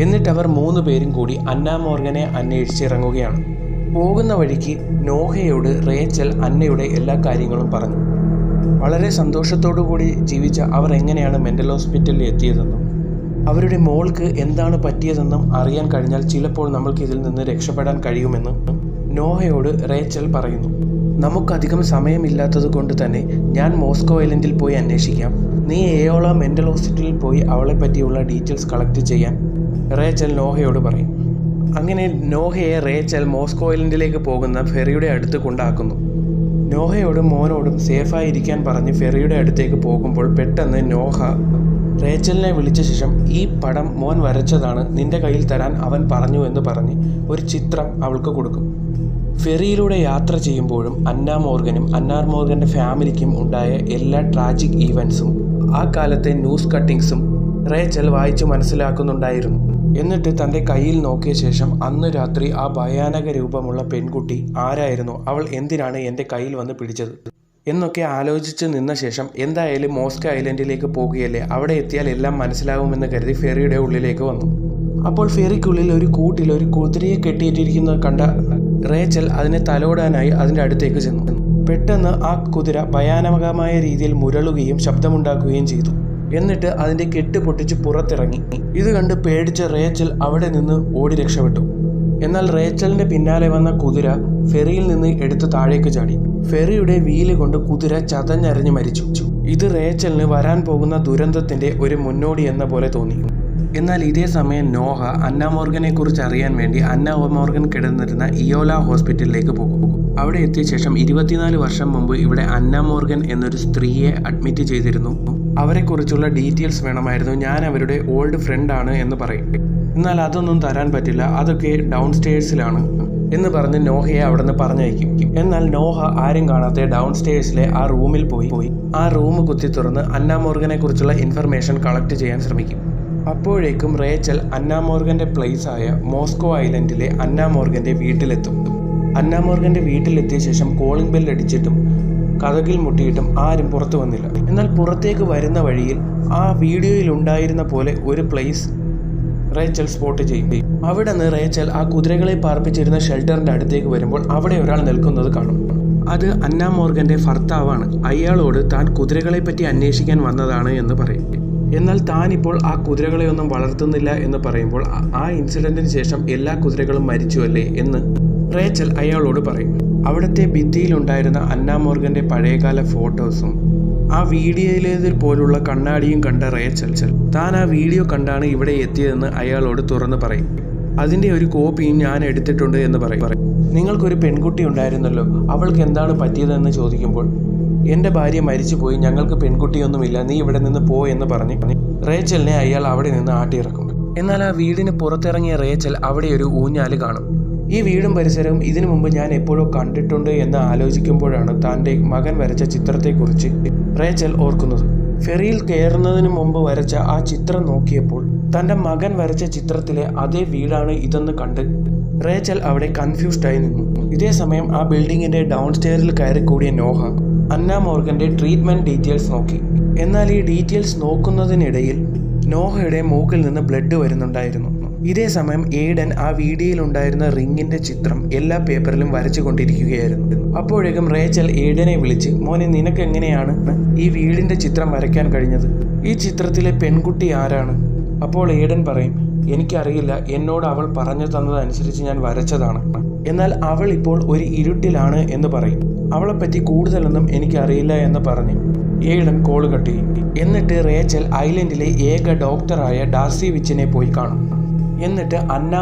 എന്നിട്ട് അവർ 3 പേരും കൂടി അന്ന മോർഗനെ അന്വേഷിച്ചിറങ്ങുകയാണ്. പോകുന്ന വഴിക്ക് നോഹയോട് റേച്ചൽ അന്നയുടെ എല്ലാ കാര്യങ്ങളും പറഞ്ഞു. വളരെ സന്തോഷത്തോടു കൂടി ജീവിച്ച അവർ എങ്ങനെയാണ് മെൻ്റൽ ഹോസ്പിറ്റലിൽ എത്തിയതെന്നും അവരുടെ മോൾക്ക് എന്താണ് പറ്റിയതെന്നും അറിയാൻ കഴിഞ്ഞാൽ ചിലപ്പോൾ നമ്മൾക്ക് ഇതിൽ നിന്ന് രക്ഷപ്പെടാൻ കഴിയുമെന്നും നോഹയോട് റേച്ചൽ പറയുന്നു. നമുക്കധികം സമയമില്ലാത്തത് കൊണ്ട് തന്നെ ഞാൻ മോസ്കോ ഐലൻഡിൽ പോയി അന്വേഷിക്കാം. നീ ഏയോള മെൻ്റൽ ഹോസ്പിറ്റലിൽ പോയി അവളെ പറ്റിയുള്ള ഡീറ്റെയിൽസ് കളക്ട് ചെയ്യാൻ റേച്ചൽ നോഹയോട് പറയും. അങ്ങനെ നോഹയെ റേച്ചൽ മോസ്കോ ഐലൻഡിലേക്ക് പോകുന്ന ഫെറിയുടെ അടുത്ത് കൊണ്ടാക്കുന്നു. നോഹയോടും മോനോടും സേഫായിരിക്കാൻ പറഞ്ഞ് ഫെറിയുടെ അടുത്തേക്ക് പോകുമ്പോൾ പെട്ടെന്ന് നോഹ റേച്ചലിനെ വിളിച്ച ശേഷം ഈ പടം മോൻ വരച്ചതാണ്, നിന്റെ കയ്യിൽ തരാൻ അവൻ പറഞ്ഞു എന്ന് പറഞ്ഞ് ഒരു ചിത്രം അവൾക്ക് കൊടുക്കും. ഫെറിയിലൂടെ യാത്ര ചെയ്യുമ്പോഴും അന്ന മോർഗനും അന്ന മോർഗൻ്റെ ഫാമിലിക്കും ഉണ്ടായ എല്ലാ ട്രാജിക് ഈവൻസും ആ കാലത്തെ ന്യൂസ് കട്ടിങ്സും റേച്ചൽ വായിച്ച് മനസ്സിലാക്കുന്നുണ്ടായിരുന്നു. എന്നിട്ട് തൻ്റെ കയ്യിൽ നോക്കിയ ശേഷം അന്ന് രാത്രി ആ ഭയാനക രൂപമുള്ള പെൺകുട്ടി ആരായിരുന്നു, അവൾ എന്തിനാണ് എൻ്റെ കയ്യിൽ വന്ന് പിടിച്ചത് എന്നൊക്കെ ആലോചിച്ച് നിന്ന ശേഷം എന്തായാലും മോസ്കോ ഐലൻഡിലേക്ക് പോകുകയല്ലേ, അവിടെ എത്തിയാൽ എല്ലാം മനസ്സിലാവുമെന്ന് കരുതി ഫെറിയുടെ ഉള്ളിലേക്ക് വന്നു. അപ്പോൾ ഫെറിക്കുള്ളിൽ ഒരു കൂട്ടിൽ ഒരു കുതിരയെ കെട്ടിയിട്ടിരിക്കുന്നത് കണ്ട റേച്ചൽ അതിനെ തലോടാനായി അതിൻ്റെ അടുത്തേക്ക് ചെന്നു. പെട്ടെന്ന് ആ കുതിര ഭയാനകമായ രീതിയിൽ മുരളുകയും ശബ്ദമുണ്ടാക്കുകയും ചെയ്തു. എന്നിട്ട് അതിൻ്റെ കെട്ട് പൊട്ടിച്ച് പുറത്തിറങ്ങി. ഇത് കണ്ട് പേടിച്ച റേച്ചൽ അവിടെ നിന്ന് ഓടി രക്ഷപ്പെട്ടു. എന്നാൽ റേച്ചലിൻ്റെ പിന്നാലെ വന്ന കുതിര ഫെറിയിൽ നിന്ന് എടുത്ത് താഴേക്ക് ചാടി. ഫെറിയുടെ വീല് കൊണ്ട് കുതിര ചതഞ്ഞരഞ്ഞ് മരിച്ചു. ഇത് റേച്ചലിന് വരാൻ പോകുന്ന ദുരന്തത്തിൻ്റെ ഒരു മുന്നോടി എന്ന പോലെ തോന്നി. എന്നാൽ ഇതേ സമയം നോഹ അന്ന മോർഗനെ കുറിച്ച് അറിയാൻ വേണ്ടി അന്ന മോർഗൻ കിടന്നിരുന്ന ഇയോല ഹോസ്പിറ്റലിലേക്ക് പോകും. അവിടെ എത്തിയ ശേഷം 24 വർഷം മുമ്പ് ഇവിടെ അന്ന മോർഗൻ എന്നൊരു സ്ത്രീയെ അഡ്മിറ്റ് ചെയ്തിരുന്നു. അവരെക്കുറിച്ചുള്ള ഡീറ്റെയിൽസ് വേണമായിരുന്നു, ഞാൻ അവരുടെ ഓൾഡ് ഫ്രണ്ടാണ് എന്ന് പറയും. എന്നാൽ അതൊന്നും തരാൻ പറ്റില്ല, അതൊക്കെ ഡൗൺ സ്റ്റേഴ്സിലാണ് എന്ന് പറഞ്ഞ് നോഹയെ അവിടെ നിന്ന് പറഞ്ഞയക്കും. എന്നാൽ നോഹ ആരും കാണാത്ത ഡൗൺ സ്റ്റേഴ്സിലെ ആ റൂമിൽ പോയി ആ റൂം കുത്തി തുറന്ന് അന്ന മോർഗനെ കുറിച്ചുള്ള ഇൻഫർമേഷൻ കളക്ട് ചെയ്യാൻ ശ്രമിക്കും. അപ്പോഴേക്കും റേച്ചൽ അന്ന മോർഗൻ്റെ പ്ലേസായ മോസ്കോ ഐലൻഡിലെ അന്ന മോർഗൻ്റെ വീട്ടിലെത്തും. അന്ന മോർഗൻ്റെ വീട്ടിലെത്തിയ ശേഷം കോളിംഗ് ബെൽ അടിച്ചിട്ടും കതകിൽ മുട്ടിയിട്ടും ആരും പുറത്തു വന്നില്ല. എന്നാൽ പുറത്തേക്ക് വരുന്ന വഴിയിൽ ആ വീഡിയോയിൽ ഉണ്ടായിരുന്ന പോലെ ഒരു പ്ലേസ് റേച്ചൽ സ്പോട്ട് ചെയ്യും. അവിടെ നിന്ന് റേച്ചൽ ആ കുതിരകളെ പാർപ്പിച്ചിരുന്ന ഷെൽട്ടറിൻ്റെ അടുത്തേക്ക് വരുമ്പോൾ അവിടെ ഒരാൾ നിൽക്കുന്നത് കാണും. അത് അന്ന മോർഗൻ്റെ ഭർത്താവാണ്. അയാളോട് താൻ കുതിരകളെ പറ്റി അന്വേഷിക്കാൻ വന്നതാണ് എന്ന് പറയും. എന്നാൽ താനിപ്പോൾ ആ കുതിരകളെയൊന്നും വളർത്തുന്നില്ല എന്ന് പറയുമ്പോൾ ആ ഇൻസിഡൻറ്റിന് ശേഷം എല്ലാ കുതിരകളും മരിച്ചുവല്ലേ എന്ന് റേച്ചൽ അയാളോട് പറയും. അവിടുത്തെ ഭിത്തിയിലുണ്ടായിരുന്ന അന്ന മോർഗൻ്റെ പഴയകാല ഫോട്ടോസും ആ വീഡിയോയിലേതിൽ പോലുള്ള കണ്ണാടിയും കണ്ട റേച്ചൽ താൻ ആ വീഡിയോ കണ്ടാണ് ഇവിടെ എത്തിയതെന്ന് അയാളോട് തുറന്ന് പറയും. അതിൻ്റെ ഒരു കോപ്പിയും ഞാൻ എടുത്തിട്ടുണ്ട് എന്ന് പറയും. നിങ്ങൾക്കൊരു പെൺകുട്ടി ഉണ്ടായിരുന്നല്ലോ, അവൾക്ക് എന്താണ് പറ്റിയതെന്ന് ചോദിക്കുമ്പോൾ എൻ്റെ ഭാര്യ മരിച്ചുപോയി, ഞങ്ങൾക്ക് പെൺകുട്ടിയൊന്നുമില്ല, നീ ഇവിടെ നിന്ന് പോ എന്ന് പറഞ്ഞ് റേച്ചലിനെ അയാൾ അവിടെ നിന്ന് ആട്ടിയിറക്കും. എന്നാൽ ആ വീടിന് പുറത്തിറങ്ങിയ റേച്ചൽ അവിടെ ഒരു ഊഞ്ഞാല് കാണും. ഈ വീടും പരിസരവും ഇതിനു മുമ്പ് ഞാൻ എപ്പോഴോ കണ്ടിട്ടുണ്ട് എന്ന് ആലോചിക്കുമ്പോഴാണ് തൻ്റെ മകൻ വരച്ച ചിത്രത്തെക്കുറിച്ച് റേച്ചൽ ഓർക്കുന്നത്. ഫെറിയിൽ കയറുന്നതിന് മുമ്പ് വരച്ച ആ ചിത്രം നോക്കിയപ്പോൾ തൻ്റെ മകൻ വരച്ച ചിത്രത്തിലെ അതേ വീടാണ് ഇതെന്ന് കണ്ട് റേച്ചൽ അവിടെ കൺഫ്യൂസ്ഡായി നിന്നു. ഇതേ സമയം ആ ബിൽഡിങ്ങിന്റെ ഡൗൺ സ്റ്റെയറിൽ കയറി കൂടിയ നോഹ അന്ന മോർഗന്റെ ട്രീറ്റ്മെന്റ് ഡീറ്റെയിൽസ് നോക്കി. എന്നാൽ ഈ ഡീറ്റെയിൽസ് നോക്കുന്നതിനിടയിൽ നോഹയുടെ മൂക്കിൽ നിന്ന് ബ്ലഡ് വരുന്നുണ്ടായിരുന്നു. ഇതേ സമയം എയ്ഡൻ ആ വീഡിയോയിൽ ഉണ്ടായിരുന്ന റിങ്ങിന്റെ ചിത്രം എല്ലാ പേപ്പറിലും വരച്ചു കൊണ്ടിരിക്കുകയായിരുന്നു. അപ്പോഴേക്കും റേച്ചൽ എയ്ഡനെ വിളിച്ച്, മോനെ, നിനക്ക് എങ്ങനെയാണ് ഈ വീടിന്റെ ചിത്രം വരയ്ക്കാൻ കഴിഞ്ഞത്? ഈ ചിത്രത്തിലെ പെൺകുട്ടി ആരാണ്? അപ്പോൾ എയ്ഡൻ പറയും, എനിക്കറിയില്ല, എന്നോട് അവൾ പറഞ്ഞു തന്നതനുസരിച്ച് ഞാൻ വരച്ചതാണ്. എന്നാൽ അവൾ ഇപ്പോൾ ഒരു ഇരുട്ടിലാണ് എന്ന് പറയും. അവളെപ്പറ്റി കൂടുതലൊന്നും എനിക്കറിയില്ല എന്ന് പറഞ്ഞ് എയ്ഡൻ കോള് കട്ട് ചെയ്യും. എന്നിട്ട് റേച്ചൽ ഐലൻഡിലെ ഏക ഡോക്ടറായ ഡാർസി വിച്ചിനെ പോയി കാണും. എന്നിട്ട് അന്ന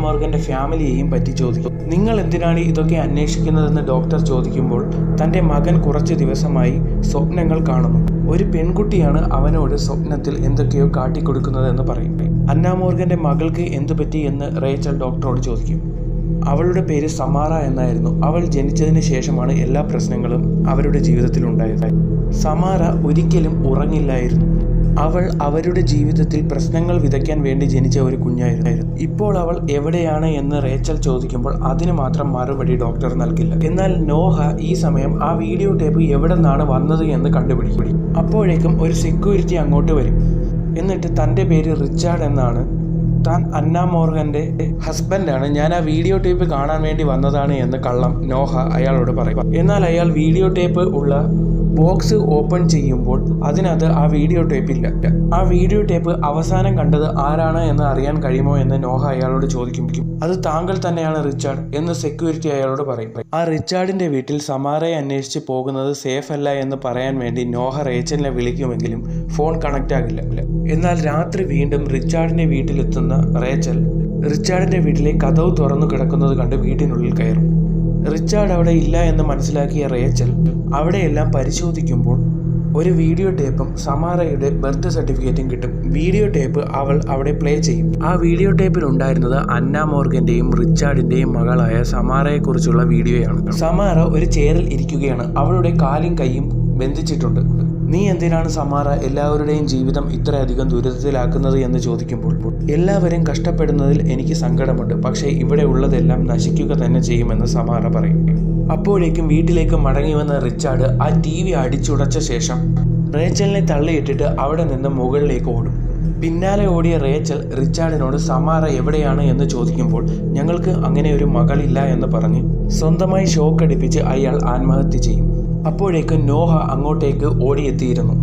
മോർഗന്റെ ഫാമിലിയെയും പറ്റി ചോദിക്കും. നിങ്ങൾ എന്തിനാണ് ഇതൊക്കെ അന്വേഷിക്കുന്നതെന്ന് ഡോക്ടർ ചോദിക്കുമ്പോൾ തൻ്റെ മകൻ കുറച്ച് ദിവസമായി സ്വപ്നങ്ങൾ കാണുന്നു. ഒരു പെൺകുട്ടിയാണ് അവനോട് സ്വപ്നത്തിൽ എന്തൊക്കെയോ കാട്ടിക്കൊടുക്കുന്നതെന്ന് പറയും. അന്ന മോർഗന്റെ മകൾക്ക് എന്തു പറ്റി എന്ന് റേച്ചൽ ഡോക്ടറോട് ചോദിക്കും. അവളുടെ പേര് സമാറ എന്നായിരുന്നു. അവൾ ജനിച്ചതിന് ശേഷമാണ് എല്ലാ പ്രശ്നങ്ങളും അവരുടെ ജീവിതത്തിൽ ഉണ്ടായത്. സമാറ ഒരിക്കലും ഉറങ്ങില്ലായിരുന്നു. അവൾ അവരുടെ ജീവിതത്തിൽ പ്രശ്നങ്ങൾ വിതയ്ക്കാൻ വേണ്ടി ജനിച്ച ഒരു കുഞ്ഞായിരുന്നു. ഇപ്പോൾ അവൾ എവിടെയാണ് എന്ന് റേച്ചൽ ചോദിക്കുമ്പോൾ അതിന് മാത്രം മറുപടി ഡോക്ടർ നൽകില്ല. എന്നാൽ നോഹ ഈ സമയം ആ വീഡിയോ ടേപ്പ് എവിടെ നിന്നാണ് വന്നത് എന്ന് കണ്ടുപിടിക്കും. അപ്പോഴേക്കും ഒരു സെക്യൂരിറ്റി അങ്ങോട്ട് വരും. എന്നിട്ട് തൻ്റെ പേര് റിച്ചാർഡ് എന്നാണ്, താൻ അന്ന മോർഗന്റെ ഹസ്ബൻഡാണ്, ഞാൻ ആ വീഡിയോ ടേപ്പ് കാണാൻ വേണ്ടി വന്നതാണ് എന്ന് കള്ളം നോഹ അയാളോട് പറയും. എന്നാൽ അയാൾ വീഡിയോ ടേപ്പ് ഉള്ള ബോക്സ് ഓപ്പൺ ചെയ്യുമ്പോൾ അതിനകത്ത് ആ വീഡിയോ ടേപ്പ് ഇല്ല. ആ വീഡിയോ ടേപ്പ് അവസാനം കണ്ടത് ആരാണ് എന്ന് അറിയാൻ കഴിയുമോ എന്ന് നോഹ അയാളോട് ചോദിക്കും. അത് താങ്കൾ തന്നെയാണ് റിച്ചാർഡ് എന്ന് സെക്യൂരിറ്റി അയാളോട് പറയും. ആ റിച്ചാർഡിന്റെ വീട്ടിൽ സമാറയെ അന്വേഷിച്ച് പോകുന്നത് സേഫ് അല്ല എന്ന് പറയാൻ വേണ്ടി നോഹ റേച്ചലിനെ വിളിക്കുമെങ്കിലും ഫോൺ കണക്റ്റ് ആകില്ല. എന്നാൽ രാത്രി വീണ്ടും റിച്ചാർഡിന്റെ വീട്ടിലെത്തുന്ന റേച്ചൽ റിച്ചാർഡിന്റെ വീട്ടിലെ കതവ് തുറന്നു കിടക്കുന്നത് കണ്ട് വീട്ടിനുള്ളിൽ കയറും. റിച്ചാർഡ് അവിടെ ഇല്ല എന്ന് മനസ്സിലാക്കിയ റേച്ചൽ അവിടെയെല്ലാം പരിശോധിക്കുമ്പോൾ ഒരു വീഡിയോ ടേപ്പും സമാറയുടെ ബർത്ത് സർട്ടിഫിക്കറ്റും കിട്ടും. വീഡിയോ ടേപ്പ് അവൾ അവിടെ പ്ലേ ചെയ്യും. ആ വീഡിയോ ടേപ്പിൽ ഉണ്ടായിരുന്നത് അന്ന മോർഗന്റെയും റിച്ചാർഡിന്റെയും മകളായ സമാറയെക്കുറിച്ചുള്ള വീഡിയോയാണ്. സമാറ ഒരു ചെയറിൽ ഇരിക്കുകയാണ്. അവളുടെ കാലും കൈയും ബന്ധിച്ചിട്ടുണ്ട്. നീ എന്തിനാണ് സമാറ എല്ലാവരുടെയും ജീവിതം ഇത്രയധികം ദുരിതത്തിലാക്കുന്നത് എന്ന് ചോദിക്കുമ്പോൾ, എല്ലാവരും കഷ്ടപ്പെടുന്നതിൽ എനിക്ക് സങ്കടമുണ്ട്, പക്ഷേ ഇവിടെ ഉള്ളതെല്ലാം നശിക്കുക തന്നെ ചെയ്യുമെന്ന് സമാറ പറയും. അപ്പോഴേക്കും വീട്ടിലേക്ക് മടങ്ങി വന്ന റിച്ചാർഡ് ആ TV അടിച്ചുടച്ച ശേഷം റേച്ചലിനെ തള്ളിയിട്ടിട്ട് അവിടെ നിന്ന് മുകളിലേക്ക് ഓടും. പിന്നാലെ ഓടിയ റേച്ചൽ റിച്ചാർഡിനോട് സമാറ എവിടെയാണ് എന്ന് ചോദിക്കുമ്പോൾ, ഞങ്ങൾക്ക് അങ്ങനെ ഒരു മകളില്ല എന്ന് പറഞ്ഞ് സ്വന്തമായി ഷോക്കടിപ്പിച്ച് അയാൾ ആത്മഹത്യ ചെയ്യും. അപ്പോഴേക്കും നോഹ അങ്ങോട്ടേക്ക് ഓടിയെത്തിയിരുന്നു.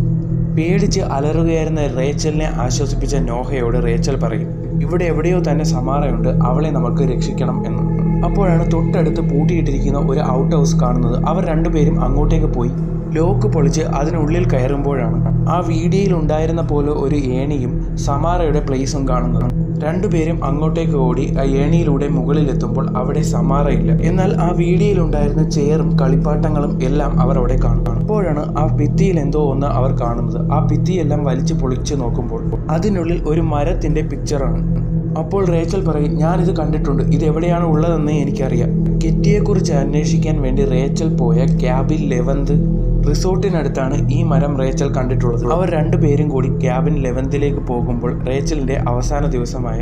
പേടിച്ച് അലറുകയായിരുന്ന റേച്ചലിനെ ആശ്വസിപ്പിച്ച നോഹയോട് റേച്ചൽ പറയും, ഇവിടെ എവിടെയോ തന്നെ സമാറയുണ്ട്, അവളെ നമുക്ക് രക്ഷിക്കണം എന്ന്. അപ്പോഴാണ് തൊട്ടടുത്ത് പൂട്ടിയിട്ടിരിക്കുന്ന ഒരു ഔട്ട് ഹൗസ് കാണുന്നത്. അവർ രണ്ടുപേരും അങ്ങോട്ടേക്ക് പോയി ലോക്ക് പൊളിച്ച് അതിനുള്ളിൽ കയറുമ്പോഴാണ് ആ വീഡിയോയിൽ ഉണ്ടായിരുന്ന പോലെ ഒരു ഏണിയും സമാറയുടെ പ്ലേസും കാണുന്നത്. രണ്ടുപേരും അങ്ങോട്ടേക്ക് ഓടി ആ ഏണിയിലൂടെ മുകളിലെത്തുമ്പോൾ അവിടെ സമാറയില്ല. എന്നാൽ ആ വീഡിയോയിൽ ഉണ്ടായിരുന്ന ചെയറും കളിപ്പാട്ടങ്ങളും എല്ലാം അവർ അവിടെ കാണും. അപ്പോഴാണ് ആ ഭിത്തിയിൽ എന്തോ ഒന്ന് അവർ കാണുന്നത്. ആ ഭിത്തിയെല്ലാം വലിച്ചു പൊളിച്ചു നോക്കുമ്പോൾ അതിനുള്ളിൽ ഒരു മരത്തിന്റെ പിക്ചറാണ്. അപ്പോൾ റേച്ചൽ പറയും, ഞാനിത് കണ്ടിട്ടുണ്ട്, ഇത് എവിടെയാണ് ഉള്ളതെന്ന് എനിക്കറിയാം. കെറ്റിയെക്കുറിച്ച് അന്വേഷിക്കാൻ വേണ്ടി റേച്ചൽ പോയ ക്യാബിൻ 11 റിസോർട്ടിനടുത്താണ് ഈ മരം റേച്ചൽ കണ്ടിട്ടുള്ളത്. അവർ രണ്ടുപേരും കൂടി ക്യാബിൻ 11ലേക്ക് പോകുമ്പോൾ റേച്ചലിന്റെ അവസാന ദിവസമായ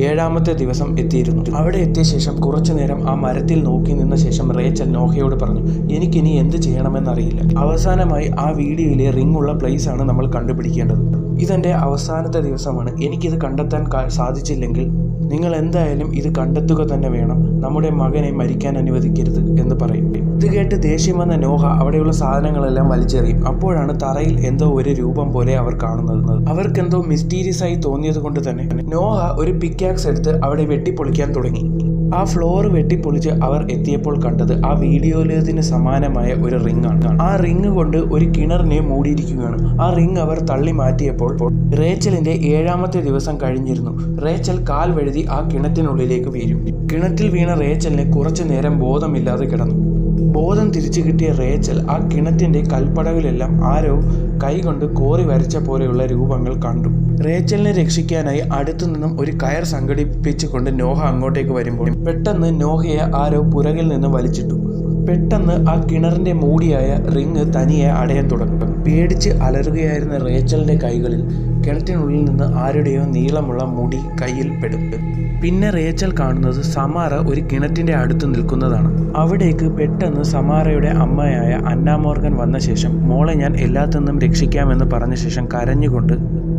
7ാമത്തെ ദിവസം എത്തിയിരുന്നു. അവിടെ എത്തിയ ശേഷം കുറച്ചു നേരം ആ മരത്തിൽ നോക്കി നിന്ന ശേഷം റേച്ചൽ നോഹയോട് പറഞ്ഞു, എനിക്കിനി എന്ത് ചെയ്യണമെന്നറിയില്ല. അവസാനമായി ആ വീഡിയോയിലെ റിംഗ് ഉള്ള പ്ലേസ് ആണ് നമ്മൾ കണ്ടുപിടിക്കേണ്ടത്. ഇതെന്റെ അവസാനത്തെ ദിവസമാണ്. എനിക്കിത് കണ്ടെത്താൻ സാധിച്ചില്ലെങ്കിൽ നിങ്ങൾ എന്തായാലും ഇത് കണ്ടെത്തുക തന്നെ വേണം. നമ്മുടെ മകനെ മരിക്കാൻ അനുവദിക്കരുത് എന്ന് പറയും. ഇത് കേട്ട് ദേഷ്യം വന്ന നോഹ അവിടെയുള്ള സാധനങ്ങളെല്ലാം വലിച്ചെറിയും. അപ്പോഴാണ് തറയിൽ എന്തോ ഒരു രൂപം പോലെ അവർ കാണുന്നത്. അവർക്കെന്തോ മിസ്റ്റീരിയസ് ആയി തോന്നിയത് കൊണ്ട് തന്നെ നോഹ ഒരു പിക്കാക്സ് എടുത്ത് അവിടെ വെട്ടിപ്പൊളിക്കാൻ തുടങ്ങി. ആ ഫ്ലോർ വെട്ടിപ്പൊളിച്ച് അവർ എത്തിയപ്പോൾ കണ്ടത് ആ വീഡിയോയിലേതിന് സമാനമായ ഒരു റിംഗ് ആണ്. ആ റിംഗ് കൊണ്ട് ഒരു കിണറിനെ മൂടിയിരിക്കുകയാണ്. ആ റിംഗ് അവർ തള്ളി മാറ്റിയപ്പോൾ റേച്ചലിന്റെ 7ാമത്തെ ദിവസം കഴിഞ്ഞിരുന്നു. റേച്ചൽ കാൽ വഴുതി ആ കിണറ്റിനുള്ളിലേക്ക് വീഴും. കിണറ്റിൽ വീണ റേച്ചലിന് കുറച്ചു നേരം ബോധമില്ലാതെ കിടന്നു. ബോധം തിരിച്ചു കിട്ടിയ റേച്ചൽ ആ കിണറ്റിന്റെ കൽപ്പടവിലെല്ലാം ആരോ കൈകൊണ്ട് കോറി വരച്ച പോലെയുള്ള രൂപങ്ങൾ കണ്ടു. റേച്ചലിനെ രക്ഷിക്കാനായി അടുത്തു നിന്നും ഒരു കയർ സംഘടിപ്പിച്ചുകൊണ്ട് നോഹ അങ്ങോട്ടേക്ക് വരുമ്പോൾ പെട്ടെന്ന് നോഹയെ ആരോ പുറകിൽ നിന്ന് വലിച്ചിട്ടു. പെട്ടെന്ന് ആ കിണറിന്റെ മൂടിയായ റിങ് തനിയെ അടയാൻ തുടങ്ങും. പേടിച്ച് അലറുകയായിരുന്ന റേച്ചലിന്റെ കൈകളിൽ കിണറ്റിനുള്ളിൽ നിന്ന് ആരുടെയോ നീളമുള്ള മുടി കയ്യിൽ പെടും. പിന്നെ റേച്ചൽ കാണുന്നത് സമാറ ഒരു കിണറ്റിന്റെ അടുത്ത് നിൽക്കുന്നതാണ്. അവിടേക്ക് പെട്ടെന്ന് സമാറയുടെ അമ്മയായ അന്ന മോർഗൻ വന്ന ശേഷം മോളെ ഞാൻ എല്ലാത്തിനും രക്ഷിക്കാമെന്ന് പറഞ്ഞ ശേഷം കരഞ്ഞുകൊണ്ട്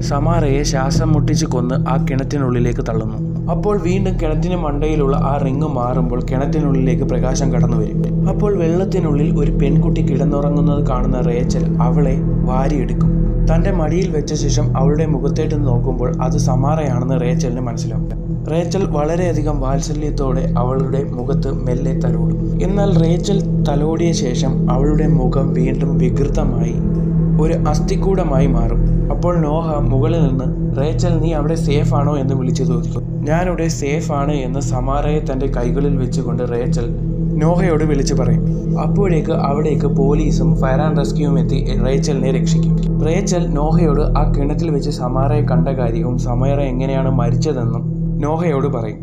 സമാറയെ ശ്വാസം മുട്ടിച്ച് കൊന്ന് ആ കിണറ്റിനുള്ളിലേക്ക് തള്ളുന്നു. അപ്പോൾ വീണ്ടും കിണറ്റിന് മണ്ടയിലുള്ള ആ റിങ് മാറുമ്പോൾ കിണറ്റിനുള്ളിലേക്ക് പ്രകാശം കടന്നു വരും. അപ്പോൾ വെള്ളത്തിനുള്ളിൽ ഒരു പെൺകുട്ടി കിടന്നുറങ്ങുന്നത് കാണുന്ന റേച്ചൽ അവളെ വാരിയെടുക്കും. തൻ്റെ മടിയിൽ വെച്ച ശേഷം അവളുടെ മുഖത്തേട്ട് നോക്കുമ്പോൾ അത് സമാറയാണെന്ന് റേച്ചലിന് മനസ്സിലാവും. റേച്ചൽ വളരെയധികം വാത്സല്യത്തോടെ അവളുടെ മുഖത്ത് മെല്ലെ തലോടും. എന്നാൽ റേച്ചൽ തലോടിയ ശേഷം അവളുടെ മുഖം വീണ്ടും വികൃതമായി ഒരു അസ്ഥികൂടമായി മാറും. അപ്പോൾ നോഹ മുകളിൽ നിന്ന് റേച്ചൽ നീ അവിടെ സേഫ് ആണോ എന്ന് വിളിച്ചു ചോദിക്കും. ഞാനിവിടെ സേഫ് ആണ് എന്ന് സമാറയെ തൻ്റെ കൈകളിൽ വെച്ചുകൊണ്ട് റേച്ചൽ നോഹയോട് വിളിച്ചു പറയും. അപ്പോഴേക്ക് അവിടേക്ക് പോലീസും ഫയർ ആൻഡ് റെസ്ക്യൂവും എത്തി റേച്ചലിനെ രക്ഷിക്കും. റേച്ചൽ നോഹയോട് ആ കിണറ്റിൽ വെച്ച് സമാറയെ കണ്ട കാര്യവും സമാറ എങ്ങനെയാണ് മരിച്ചതെന്നും നോഹയോട് പറയും.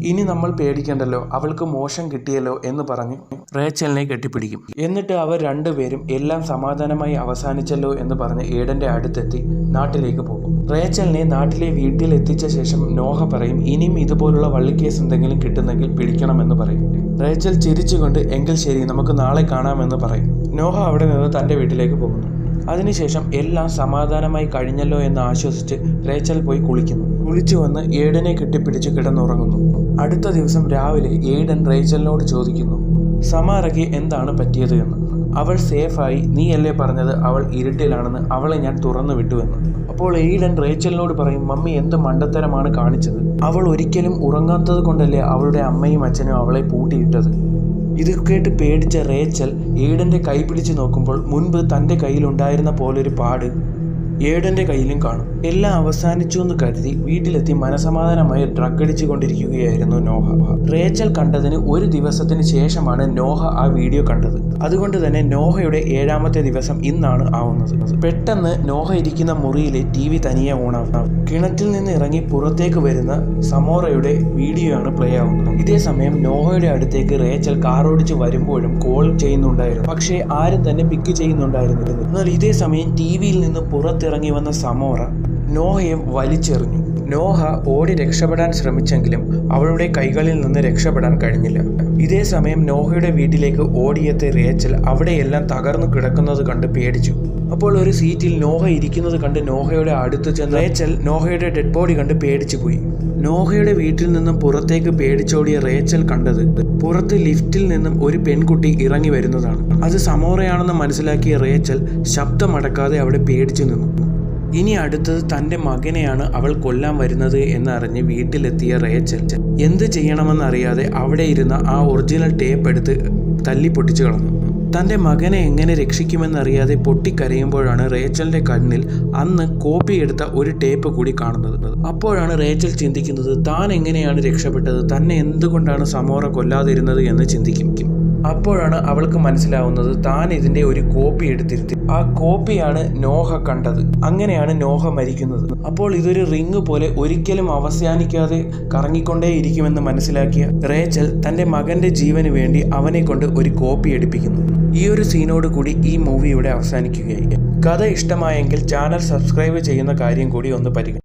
ഇനി നമ്മൾ പേടിക്കണ്ടല്ലോ, അവൾക്ക് മോശം കിട്ടിയല്ലോ എന്ന് പറഞ്ഞ് റേച്ചലിനെ കെട്ടിപ്പിടിക്കും. എന്നിട്ട് അവർ രണ്ടുപേരും എല്ലാം സമാധാനമായി അവസാനിച്ചല്ലോ എന്ന് പറഞ്ഞ് ഏഡന്റെ അടുത്തെത്തി നാട്ടിലേക്ക് പോകും. റേച്ചലിനെ നാട്ടിലെ വീട്ടിൽ എത്തിച്ച ശേഷം നോഹ പറയും ഇനിയും ഇതുപോലുള്ള വള്ളിക്കേസ് എന്തെങ്കിലും കിട്ടുന്നെങ്കിൽ പിടിക്കണമെന്ന് പറയും. റേച്ചൽ ചിരിച്ചുകൊണ്ട് എങ്കിൽ ശരി നമുക്ക് നാളെ കാണാമെന്ന് പറയും. നോഹ അവിടെ നിന്ന് തൻ്റെ വീട്ടിലേക്ക് പോകുന്നു. അതിനുശേഷം എല്ലാം സമാധാനമായി കഴിഞ്ഞല്ലോ എന്ന് ആശ്വസിച്ച് റേച്ചൽ പോയി കുളിക്കുന്നു. കുളിച്ചു വന്ന് ഏഡനെ കെട്ടിപ്പിടിച്ച് കിടന്നുറങ്ങുന്നു. അടുത്ത ദിവസം രാവിലെ ഏഡൻ റേച്ചലിനോട് ചോദിക്കുന്നു സമാറയ്ക്ക് എന്താണ് പറ്റിയത് എന്ന്. അവൾ സേഫായി, നീയല്ലേ പറഞ്ഞത് അവൾ ഇരുട്ടിലാണെന്ന്, അവളെ ഞാൻ തുറന്നു വിട്ടുവെന്ന്. അപ്പോൾ ഏഡൻ റേച്ചലിനോട് പറയും മമ്മി എന്ത് മണ്ടത്തരമാണ് കാണിച്ചത്, അവൾ ഒരിക്കലും ഉറങ്ങാത്തത് കൊണ്ടല്ലേ അവളുടെ അമ്മയും അച്ഛനും അവളെ പൂട്ടിയിട്ടത്. ഇത് കേട്ട് പേടിച്ച റേച്ചൽ ഏഡന്റെ കൈ പിടിച്ച് നോക്കുമ്പോൾ മുൻപ് തൻ്റെ കയ്യിലുണ്ടായിരുന്ന പോലൊരു പാട് ഏഡന്റെ കയ്യിലും കാണും. എല്ലാം അവസാനിച്ചു എന്ന് കരുതി വീട്ടിലെത്തി മനസമാധാനമായി ഡ്രഗ് അടിച്ചു കൊണ്ടിരിക്കുകയായിരുന്നു നോഹ. റേച്ചൽ കണ്ടതിന് ഒരു ദിവസത്തിന് ശേഷമാണ് നോഹ ആ വീഡിയോ കണ്ടത്. അതുകൊണ്ട് തന്നെ നോഹയുടെ 7ാമത്തെ ദിവസം ഇന്നാണ് ആവുന്നത്. പെട്ടെന്ന് നോഹ ഇരിക്കുന്ന മുറിയിലെ TV തനിയെ ഓണാവും. കിണറ്റിൽ നിന്ന് ഇറങ്ങി പുറത്തേക്ക് വരുന്ന സമോറയുടെ വീഡിയോ ആണ് പ്ലേ ആവുന്നത്. ഇതേ സമയം നോഹയുടെ അടുത്തേക്ക് റേച്ചൽ കാർ ഓടിച്ച് വരുമ്പോഴും കോൾ ചെയ്യുന്നുണ്ടായിരുന്നു. പക്ഷേ ആരും തന്നെ പിക്ക് ചെയ്യുന്നുണ്ടായിരുന്നില്ല. എന്നാൽ ഇതേ സമയം TVയിൽ നിന്ന് പുറത്തിറങ്ങി വന്ന സമോറ നോഹയെ വലിച്ചെറിഞ്ഞു. നോഹ ഓടി രക്ഷപ്പെടാൻ ശ്രമിച്ചെങ്കിലും അവളുടെ കൈകളിൽ നിന്ന് രക്ഷപ്പെടാൻ കഴിഞ്ഞില്ല. ഇതേ സമയം നോഹയുടെ വീട്ടിലേക്ക് ഓടിയെത്തിയ റേച്ചൽ അവിടെയെല്ലാം തകർന്നു കിടക്കുന്നത് കണ്ട് പേടിച്ചു. അപ്പോൾ ഒരു സീറ്റിൽ നോഹ ഇരിക്കുന്നത് കണ്ട് നോഹയുടെ അടുത്ത് ചെന്ന് റേച്ചൽ നോഹയുടെ ഡെഡ് ബോഡി കണ്ട് പേടിച്ചു പോയി. നോഹയുടെ വീട്ടിൽ നിന്നും പുറത്തേക്ക് പേടിച്ചോടിയ റേച്ചൽ കണ്ടത് പുറത്ത് ലിഫ്റ്റിൽ നിന്നും ഒരു പെൺകുട്ടി ഇറങ്ങി വരുന്നതാണ്. അത് സമോറയാണെന്ന് മനസ്സിലാക്കിയ റേച്ചൽ ശബ്ദമടക്കാതെ അവിടെ പേടിച്ചു നിന്നു. ഇനി അടുത്തത് തൻ്റെ മകനെയാണ് അവൾ കൊല്ലാൻ വരുന്നത് എന്നറിഞ്ഞ് വീട്ടിലെത്തിയ റേച്ചൽ എന്ത് ചെയ്യണമെന്നറിയാതെ അവിടെ ഇരുന്ന ആ ഒറിജിനൽ ടേപ്പ് എടുത്ത് തല്ലി പൊട്ടിച്ചു കളഞ്ഞു. തൻ്റെ മകനെ എങ്ങനെ രക്ഷിക്കുമെന്നറിയാതെ പൊട്ടിക്കരയുമ്പോഴാണ് റേച്ചലിൻ്റെ കണ്ണിൽ അന്ന് കോപ്പി എടുത്ത ഒരു ടേപ്പ് കൂടി കാണുന്നത്. അപ്പോഴാണ് റേച്ചൽ ചിന്തിക്കുന്നത് താൻ എങ്ങനെയാണ് രക്ഷപ്പെട്ടത്, തന്നെ എന്തുകൊണ്ടാണ് സമോറ കൊല്ലാതിരുന്നത് എന്ന് ചിന്തിക്കും. അപ്പോഴാണ് അവൾക്ക് മനസ്സിലാവുന്നത് താൻ ഇതിൻ്റെ ഒരു കോപ്പി എടുത്തിരുത്തി. ആ കോപ്പിയാണ് നോഹ കണ്ടത്. അങ്ങനെയാണ് നോഹ മരിക്കുന്നത്. അപ്പോൾ ഇതൊരു റിങ് പോലെ ഒരിക്കലും അവസാനിക്കാതെ കറങ്ങിക്കൊണ്ടേയിരിക്കുമെന്ന് മനസ്സിലാക്കിയ റേച്ചൽ തൻ്റെ മകൻ്റെ ജീവന് വേണ്ടി അവനെ കൊണ്ട് ഒരു കോപ്പി എടുപ്പിക്കുന്നു. ഈ ഒരു സീനോട് കൂടി ഈ മൂവി ഇവിടെ അവസാനിക്കുകയായി. കഥ ഇഷ്ടമായെങ്കിൽ ചാനൽ സബ്സ്ക്രൈബ് ചെയ്യുന്ന കാര്യം കൂടി ഒന്ന് പരിഗണിക്കുക.